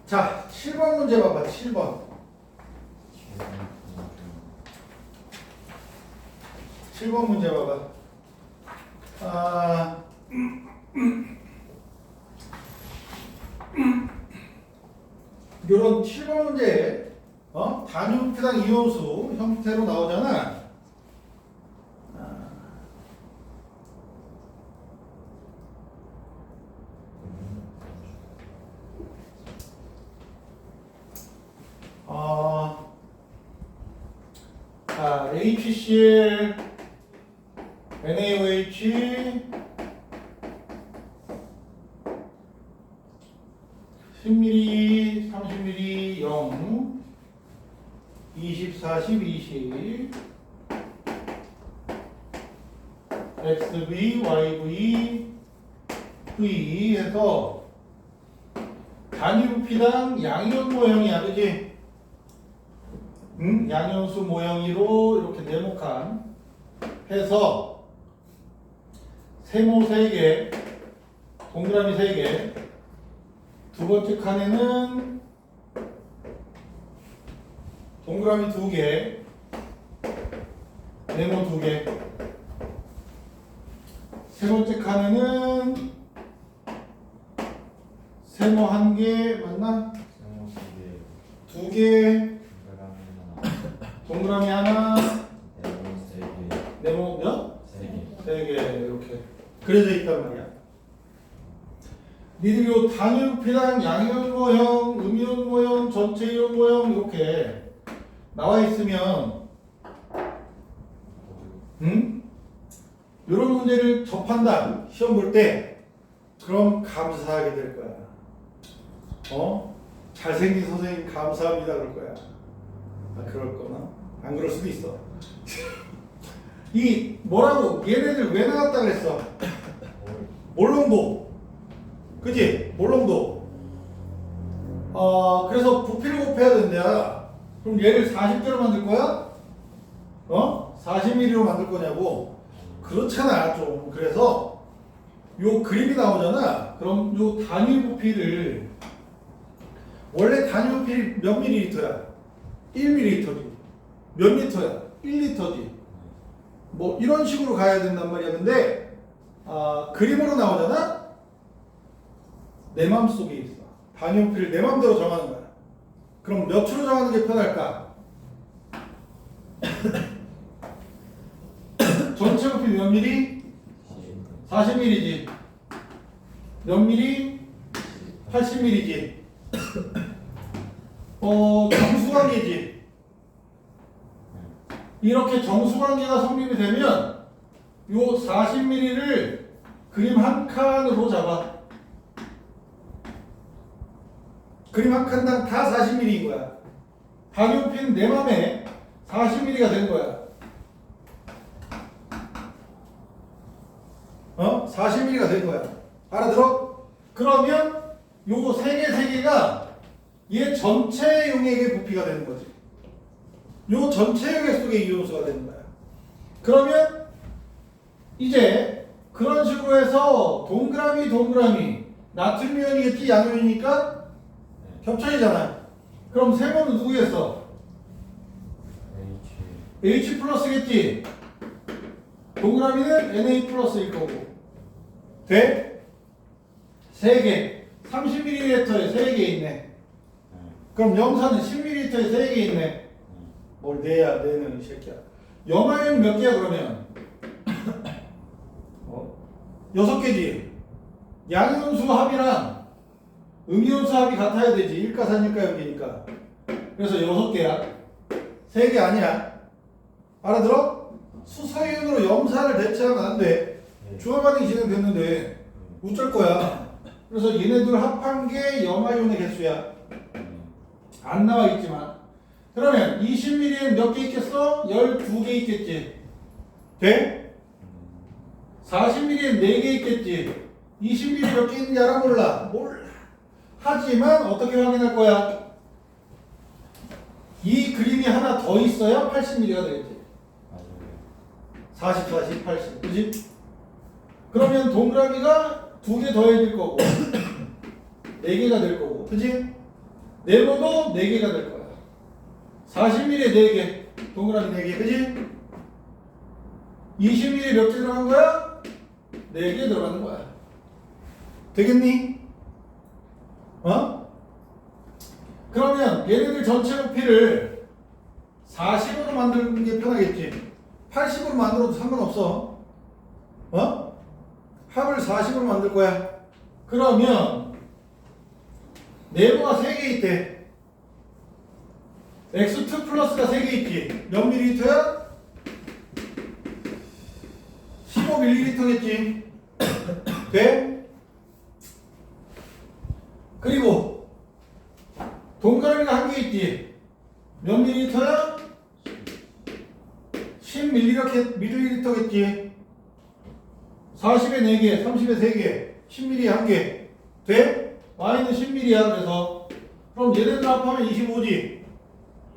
자, 7번 문제 봐봐. 7번. 7번 문제 봐봐. 아, 요런 7번 문제에 단위부피당 이온수 형태로 나오잖아. 자, HCl, NaOH, 10ml, 30ml, 0, 20, 40, 20, XV, YV, V 해서 단위부피당 양이온 모형이야, 그지? 응? 양연수 모형이로 이렇게 네모칸 해서 세모 3개, 동그라미 3개, 두 번째 칸에는 동그라미 2개, 네모 2개, 세 번째 칸에는 세모 1개 맞나? 세모 2개, 2개, 동그라미 동그라미 하나, 하나, 네모 3개, 네모 몇? 3개. 3개 이렇게 그려져 있단 말이야. 니들이 요 단위부피랑 양이온 모형, 음이온 모형, 전체 이온 모형 이렇게 나와 있으면 이런 문제를 접한다 시험 볼 때 그럼 감사하게 될 거야. 잘생긴 선생님 감사합니다 그럴 거야. 그럴 거나 안 그럴 수도 있어. 이 뭐라고 얘네들 왜 나왔다 그랬어? 몰롱도 그지? 몰롱도 그래서 부피를 곱해야 된다. 그럼 얘를 40개로 만들 거야? 40mm로 만들 거냐고? 그렇잖아 좀. 그래서 요 그림이 나오잖아. 그럼 요 단위 부피를 원래 단위 부피 몇 밀리리터야? 1ml지. 몇 리터야? 1리터지. 뭐 이런 식으로 가야 된단 말이야. 근데 그림으로 나오잖아. 내 마음속에 있어. 단위 부피를 내 마음대로 정하는 거야. 그럼 몇으로 정하는 게 편할까? 전체 부피 몇 미리? 40mm지. 몇 미리? 80mm지. 정수관계지. 이렇게 정수관계가 성립이 되면 요 40mm를 그림 한 칸으로 잡아. 그림 한 칸당 다 40mm인 거야. 단위 부피는 내 맘에 40mm가 된 거야. 40mm가 된 거야. 알아들어? 그러면 요 세 개가 얘 전체 용액의 부피가 되는 거지. 요 전체 용액 속의 이온수가 되는 거야. 그러면 이제 그런 식으로 해서 동그라미 나트륨 이온이겠지 양이온이니까 겹쳐지잖아. 그럼 세모는 누구였어? H 플러스겠지. 동그라미는 Na 플러스일 거고. 돼? 3개. 30ml에 3개 있네. 그럼 염산은 10ml에 3개 있네. 뭘 내야 내는 이 새끼야. 염화이온 몇 개야 그러면? 6개지. 양이온수 합이랑 음이온수 합이 같아야 되지. 일가산일가 염기니까. 그래서 6개야. 3개 아니야. 알아들어? 수소이온으로 염산을 대체하면 안 돼. 중화 반응이 진행됐는데 어쩔 거야. 그래서 얘네들 합한 게 염화이온의 개수야. 안 나와 있지만. 그러면 20ml엔 몇 개 있겠어? 12개 있겠지. 돼? 40ml엔 4개 있겠지. 20ml 몇 개 있는지 알아 몰라? 몰라. 하지만 어떻게 확인할 거야? 이 그림이 하나 더 있어야 80ml가 되겠지. 40, 80, 80. 그지? 그러면 동그라미가 2개 더해질 거고 4개가 될 거고. 그지? 네모도 4개가 될 거야. 40ml에 4개. 동그라미 4개. 그지? 20ml 몇 개 들어간 거야? 4개 들어가는 거야. 되겠니? 그러면 얘네들 전체 부피를 40으로 만드는 게 편하겠지. 80으로 만들어도 상관없어. 합을 40으로 만들 거야. 그러면 네모가 3개 있대. X2 플러스가 3개 있지. 몇 밀리리터야? 15ml겠지. 돼? 그리고 동그라미가 1개 있지. 몇 밀리리터야? 10ml겠지. 40에 4개, 30에 3개, 10ml에 1개. 돼? Y는 10ml야. 그래서 그럼 얘네들 합하면 25지.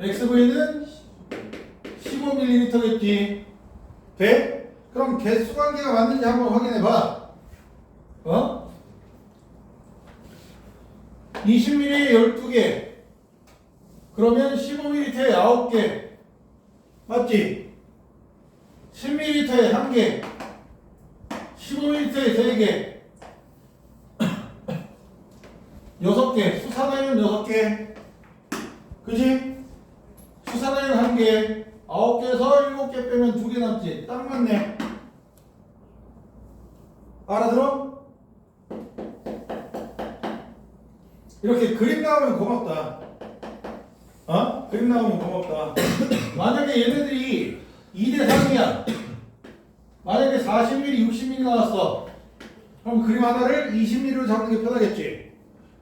XV는 15ml겠지. 돼? 그럼 개수 관계가 맞는지 한번 확인해 봐. 20ml에 12개. 그러면 15ml에 9개. 맞지? 10ml에 1개. 15ml에 3개. 6개, 수산아이온 6개. 그지? 수산아이온 1개, 9개에서 7개 빼면 2개 남지. 딱 맞네. 알아들어? 이렇게 그림 나오면 고맙다. 어? 그림 나오면 고맙다. 만약에 얘네들이 2대 3이야. 만약에 40mm, 60mm 나왔어. 그럼 그림 하나를 20mm로 잡는 게 편하겠지.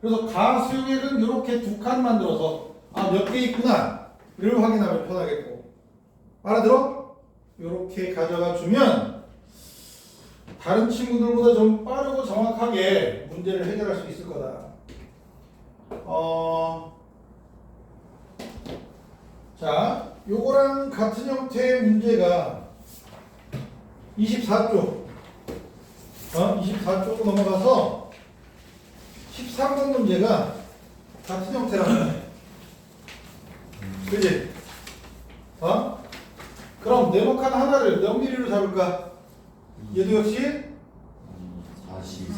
그래서 가수용액은 이렇게 2칸 만들어서 몇 개 있구나 를 확인하면 편하겠고. 알아들어? 이렇게 가져가 주면 다른 친구들보다 좀 빠르고 정확하게 문제를 해결할 수 있을 거다. 자, 요거랑 같은 형태의 문제가 24쪽. 24쪽으로 넘어가서 13번 문제가 같은 형태라고. 그지? 그럼 네모칸 하나를 몇 미리로 잡을까? 얘도 역시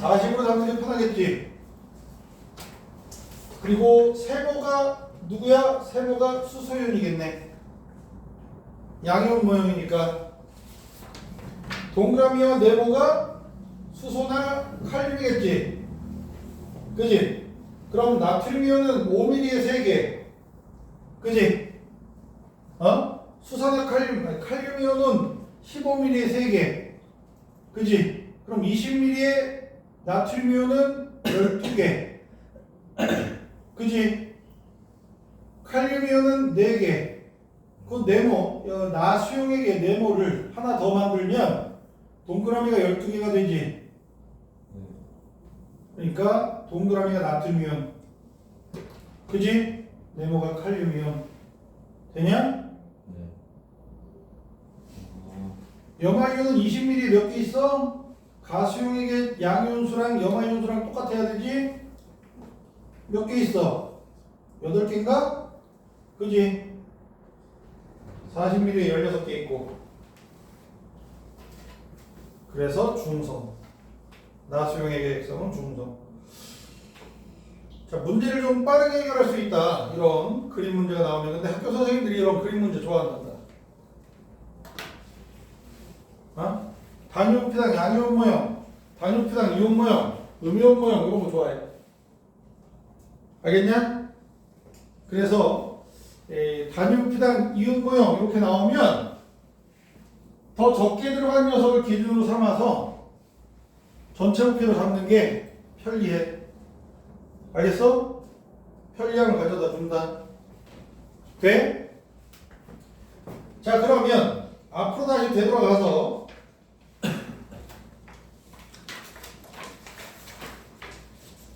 40으로 잡는 게 편하겠지. 그리고 세모가 누구야? 세모가 수소이온이겠네. 양이온 모형이니까. 동그라미와 네모가 수소나 칼륨이겠지. 그지? 그럼 나트륨이온은 5mm에 3개. 그지? 수산화 칼륨이온은 15mm에 3개. 그지? 그럼 20mm에 나트륨이온은 12개. 그지? 칼륨이온은 4개. 그 네모, 나수용액의 네모를 하나 더 만들면 동그라미가 12개가 되지. 그러니까 동그라미가 나트륨이온. 그지? 네모가 칼륨이온. 되냐? 염화이온은 20ml 몇 개 있어? 가수용액의 양이온수랑 염화이온수랑 똑같아야 되지? 몇 개 있어? 8개인가? 그지? 40ml에 16개 있고. 그래서 중성. 나수용액의 액성은 중성. 자, 문제를 좀 빠르게 해결할 수 있다. 이런 그림 문제가 나오면. 근데 학교 선생님들이 이런 그림 문제 좋아한단다. 단위온피당 양이온 모형, 단위온피당 이온 모형, 음이온 모형 이런 거 좋아해. 알겠냐? 그래서 단위온피당 이온 모형 이렇게 나오면 더 적게 들어간 녀석을 기준으로 삼아서 전체 부피로 잡는 게 편리해. 알겠어? 편리함을 가져다 준다. 돼? 자, 그러면 앞으로 다시 되돌아가서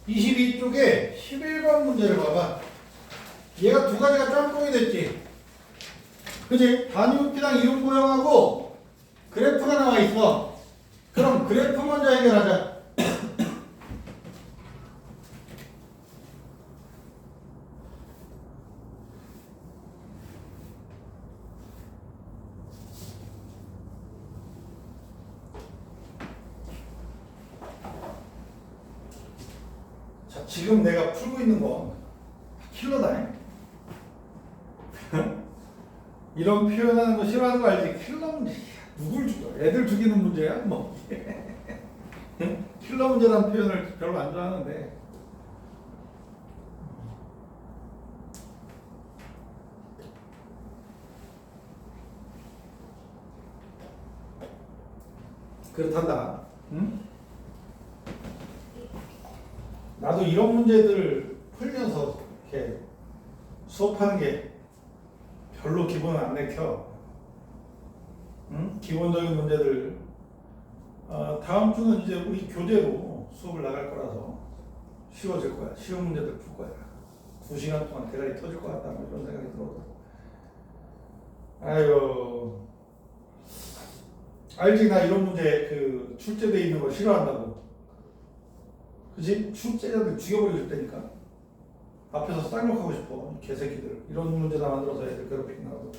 22쪽에 11번 문제를 봐봐. 얘가 두 가지가 짬뽕이 됐지. 그치? 단위부피당 이온 모형하고 그래프가 나와 있어. 그럼 그래프 먼저 해결하자. 자, 지금 내가 풀고 있는 거 킬러다. 이런 표현하는 거 싫어하는 거 알지? 킬러 문제. 누굴 죽여? 애들 죽이는 문제야? 뭐. 킬러 문제라는 표현을 별로 안 좋아하는데. 그렇단다. 응? 나도 이런 문제들 풀면서 이렇게 수업하는 게 별로 기분을 안 내켜. 응? 기본적인 문제들. 다음 주는 이제 우리 교재로 수업을 나갈 거라서 쉬워질 거야. 쉬운 문제들 풀 거야. 2시간 동안 대가리 터질 것 같다. 뭐 이런 생각이 들어도. 아유. 알지? 나 이런 문제 그 출제돼 있는 거 싫어한다고. 그치? 출제자들 죽여버리고 싶다니까. 앞에서 쌍욕하고 싶어. 개새끼들. 이런 문제 다 만들어서 애들 괴롭히긴 하고.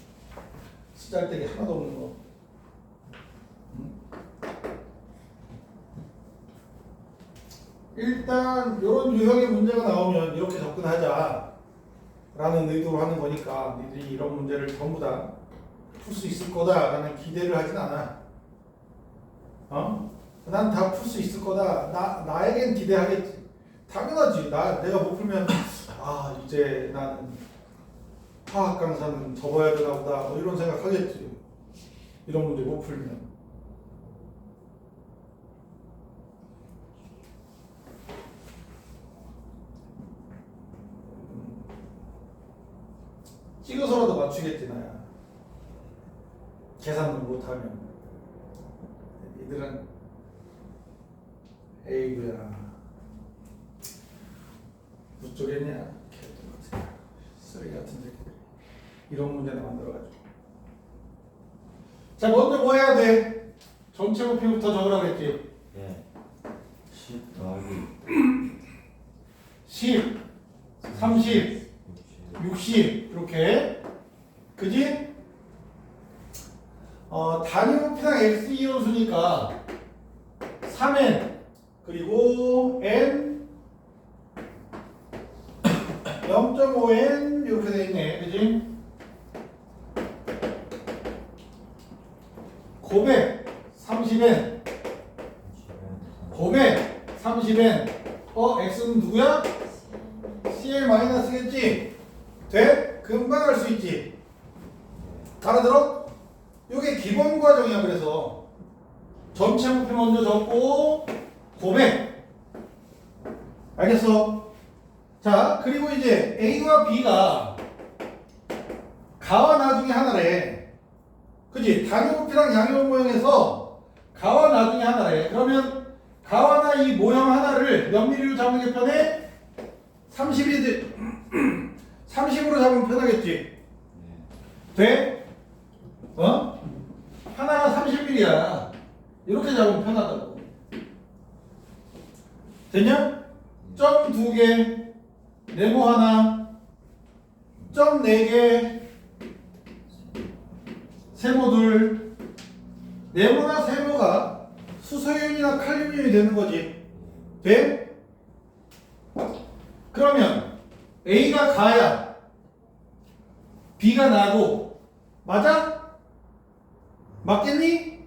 쓰잘데기 하나도 없는 거. 응? 일단 이런 유형의 문제가 나오면 이렇게 접근하자 라는 의도로 하는 거니까 니들이 이런 문제를 전부 다 풀 수 있을 거다 라는 기대를 하진 않아. 난 다 풀 수 있을 거다. 나에겐 기대하겠지. 당연하지. 내가 못 풀면 이제 나는 화학 강사는 접어야 되나 보다. 뭐 이런 생각 하겠지. 이런 문제 못 풀면. 찍어서라도 맞추겠지 나야. 계산도 못하면. 이들은 에이구야. 무쪽이냐? 쓰레기 같은 새끼들. 이런 문제를 만들어가지고. 자, 먼저 뭐 해야 돼? 전체 부피부터 적으라고 했지. 예. 10 더하기 10, 30, 60 이렇게. 그지? 단위 부피당 x 이온수니까 3n 그리고 n 0.5n 이렇게 돼 있네. 그지? 고백 30n 고백 30n x는 누구야? CL-겠지? 돼? 금방 할 수 있지? 알아들어? 요게 기본 과정이야. 그래서 전체 부피 먼저 적고 고백 알겠어? 자, 그리고 이제 A와 B가 가와 나 중에 하나래. 그지? 단위 부피랑 양이온 모형에서 가와 나 중에 하나래. 그러면 가와 나 이 모형 하나를 몇 미리로 잡는 게 편해? 30으로 잡으면 편하겠지? 돼? 하나가 30mm야. 이렇게 잡으면 편하다고. 됐냐? 점 2개, 네모 하나, 점 4개, 세모 둘. 네모나 세모가 수소이온이나 칼륨이온이 되는 거지. 돼? 그러면 A가 가야 B가 나고 맞아? 맞겠니?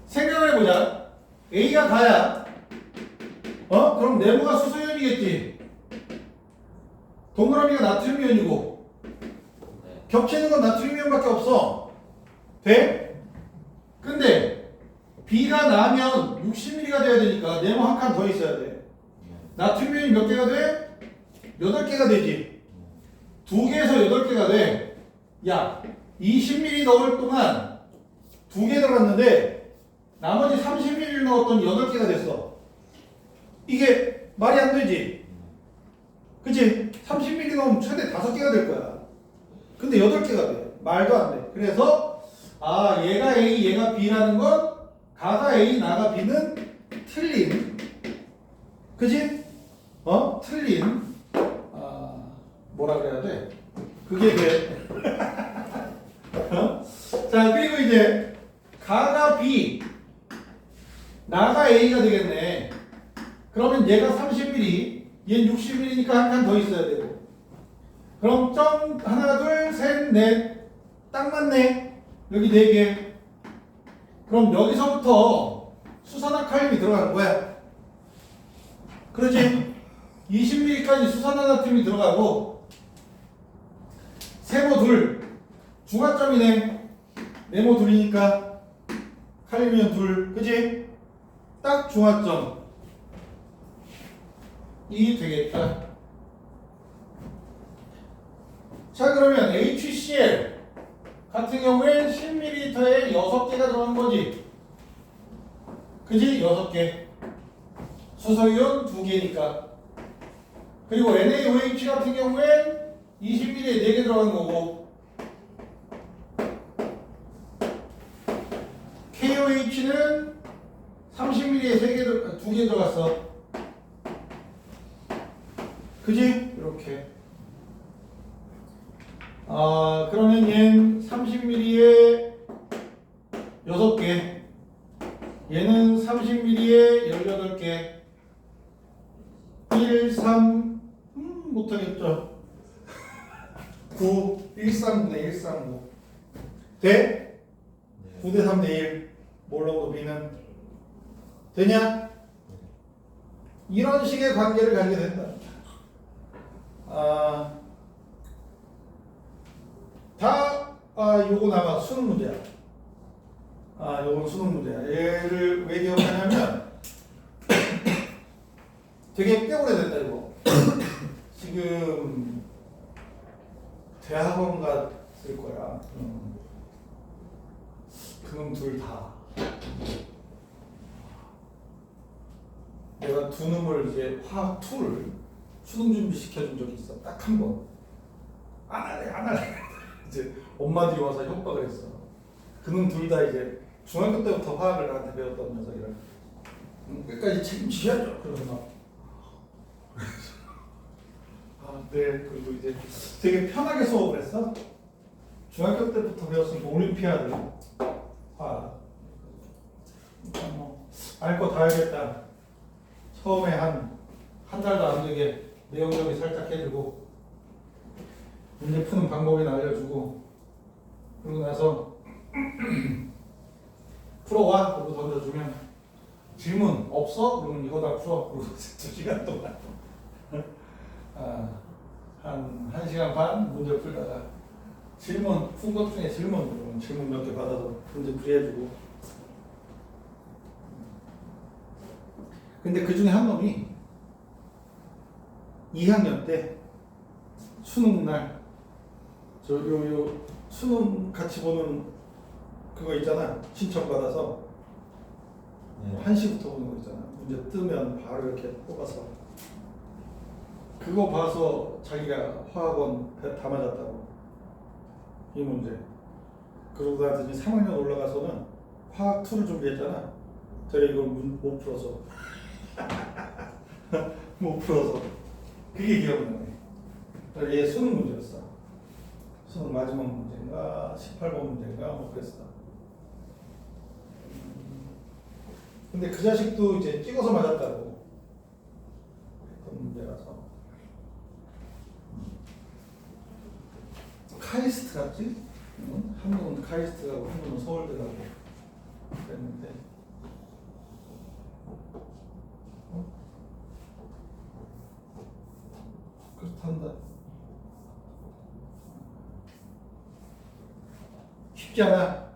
생각을 해보자. A가 가야 그럼 네모가 수소이온이겠지. 동그라미가 나트륨이온이고 겹치는 건 나트륨이온밖에 없어. 돼? 근데 B가 나면 60mm가 돼야 되니까 네모 한 칸 더 있어야 돼. 나트륨이온이 몇 개가 돼? 8개가 되지. 2개에서 8개가 돼. 야, 20mm 넣을 동안 2개 들어갔는데 나머지 30mm를 넣었더니 8개가 됐어. 이게 말이 안 되지. 그치? 30mm 넣으면 최대 5개가 될 거야. 근데 8개가 돼. 말도 안 돼. 그래서 얘가 A, 얘가 B라는 건 가가 A, 나가 B는 틀린. 그치? 틀린. 뭐라 그래야 돼? 그게 돼. 자, 그리고 이제 가가 B, 나가 A가 되겠네. 그러면 얘가 30mm, 얘는 60mm니까 한 칸 더 있어야 되고. 그럼 점 하나, 둘, 셋, 넷. 딱 맞네. 여기 4개. 그럼 여기서부터 수산화 칼륨이 들어가는 거야. 그러지? 20mm까지 수산화나트륨이 들어가고 세모 둘 중화점이네. 네모 둘이니까 칼륨이온 둘. 그지? 딱 중화점 이 되겠다. 자, 그러면 HCl 같은 경우엔 10ml에 6개가 들어간 거지. 그지? 6개. 수소이온 2개니까. 그리고 NaOH 같은 경우엔 20ml에 4개 들어간 거고, KOH는 30ml에 2개 들어갔어. 그지? 이렇게. 그러면 얘는 30ml에 6개, 얘는 30ml에 18개. 3 못하겠죠. 9 139네 139 돼? 9대 3대 1 몰롱도 B는 되냐? 이런 식의 관계를 가지게 된다. 요거 남아 수능 문제야. 요건 수능 문제야. 얘를 왜 기억하냐면 되게 꽤 오래됐다 이거. 지금 대학원 갔을 거야. 그놈 둘 다. 내가 두 놈을 이제 화학 2를 수능 준비 시켜준 적이 있어. 딱 한 번. 안 할래. 이제 엄마들이 와서 협박을 했어. 그놈 둘 다 이제 중학교 때부터 화학을 나한테 배웠던 녀석이라. 끝까지 책임지셔야죠. 그러서 막. 네. 그리고 이제 되게 편하게 수업을 했어. 중학교 때부터 배웠으니까 올림피아드 화학. 알 거 다 알겠다. 처음에 한 달도 안 되게 내용 정리 살짝 해주고 문제 푸는 방법이나 알려주고 그러고 나서 풀어와 그러고 던져주면 질문 없어? 그러면 이거 다 풀어. 그러고 2시간 동안 한 1시간 반 문제 풀다가 질문 푼 것 중에 질문 몇 개 받아서 문제 풀이해주고 근데 그 중에 한 놈이 2학년 때 수능 날 요 수능 같이 보는 그거 있잖아. 신청 받아서 1시부터 보는 거 있잖아. 문제 뜨면 바로 이렇게 뽑아서 그거 봐서 자기가 화학원 다 맞았다고 이 문제. 그러고 나더니 3학년 올라가서는 화학 2를 준비했잖아. 제가 이걸 못 풀어서 못 풀어서 그게 기억이 나네. 얘 수능 문제였어. 수능 마지막 문제인가 18번 문제인가 뭐 그랬어. 근데 그 자식도 이제 찍어서 맞았다고 했던 문제라서. 카이스트 같지? 한 분은 카이스트 가고 한 분은 서울대 가고 그랬는데 그렇단다. 쉽지 않아.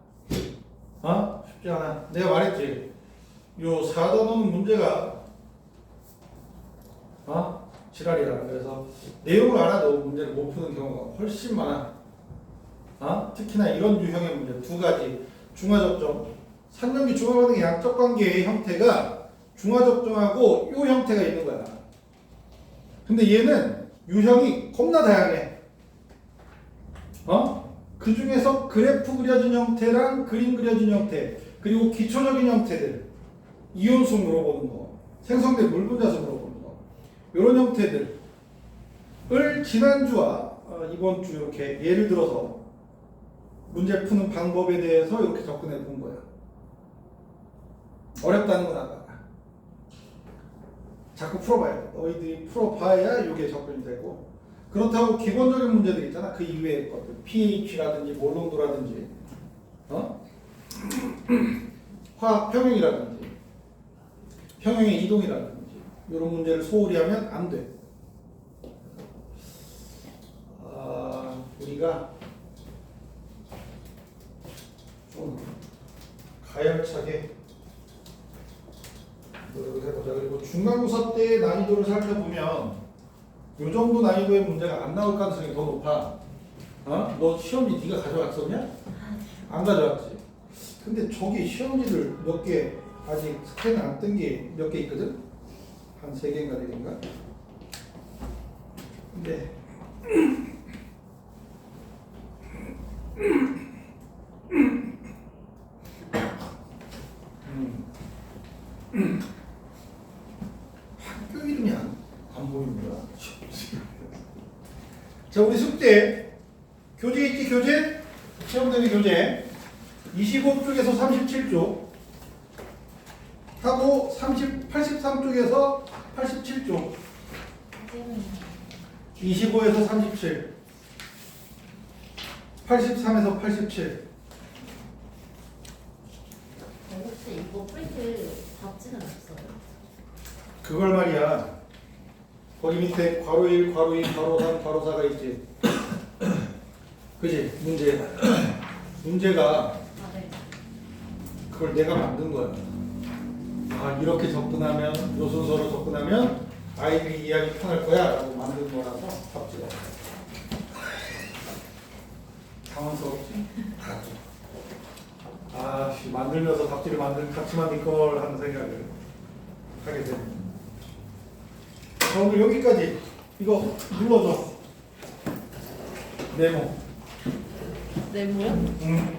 쉽지 않아. 내가 말했지. 요 4단원 문제가 지랄이라. 그래서 내용을 알아도 문제를 못 푸는 경우가 훨씬 많아. 특히나 이런 유형의 문제 두 가지. 중화접점. 산전기 중화반응의 양적 관계의 형태가 중화접점하고 요 형태가 있는 거야. 근데 얘는 유형이 겁나 다양해. 그 중에서 그래프 그려진 형태랑 그림 그려진 형태, 그리고 기초적인 형태들, 이온수 물어보는 거, 생성된 물 분자수 물어보는 거, 이런 형태들을 지난주와 이번 주 이렇게 예를 들어서 문제 푸는 방법에 대해서 이렇게 접근해 본 거야. 어렵다는 건 알아. 자꾸 풀어봐야 돼. 너희들이 풀어봐야 이게 접근이 되고. 그렇다고 기본적인 문제들 있잖아. 그 이외의 것들. pH라든지 몰롱도라든지 화학 평형이라든지 평형의 이동이라든지 이런 문제를 소홀히 하면 안 돼. 우리가 좀 가열차게 노력을 해보자. 그리고 중간고사 때 난이도를 살펴보면 요 정도 난이도의 문제가 안 나올 가능성이 더 높아. 너 시험지 네가 가져왔었냐? 안 가져왔지. 근데 저기 시험지를 몇 개 아직 스캔 안 뜬 게 몇 개 있거든? 한 3개인가 4개인가? 근데 학교 이름이 안 보이는 거야. 자, 우리 숙제 교재 있지? 교재? 시험 되는 교재 25쪽에서 37쪽 하고 83쪽에서 87쪽 찍으면 25에서 37 83에서 87 혹시 이거 프린트 잡지는 없어요? 그걸 말이야. 거기 밑에 괄호 1, 괄호 2, 괄호 3, 괄호 4가 있지. 그지? 문제가 아, 네. 그걸 내가 만든 거야. 아, 이렇게 접근하면, 요 순서로 접근하면 아이들이 이해하기 편할 거야 라고 만든 거라서 답지가. 당황스럽지? 아, 씨, 만들면서 답지를 같이 만들 걸 하는 생각을 하게 되네. 자, 오늘 여기까지. 이거 눌러줘. 네모. 네모요? 응.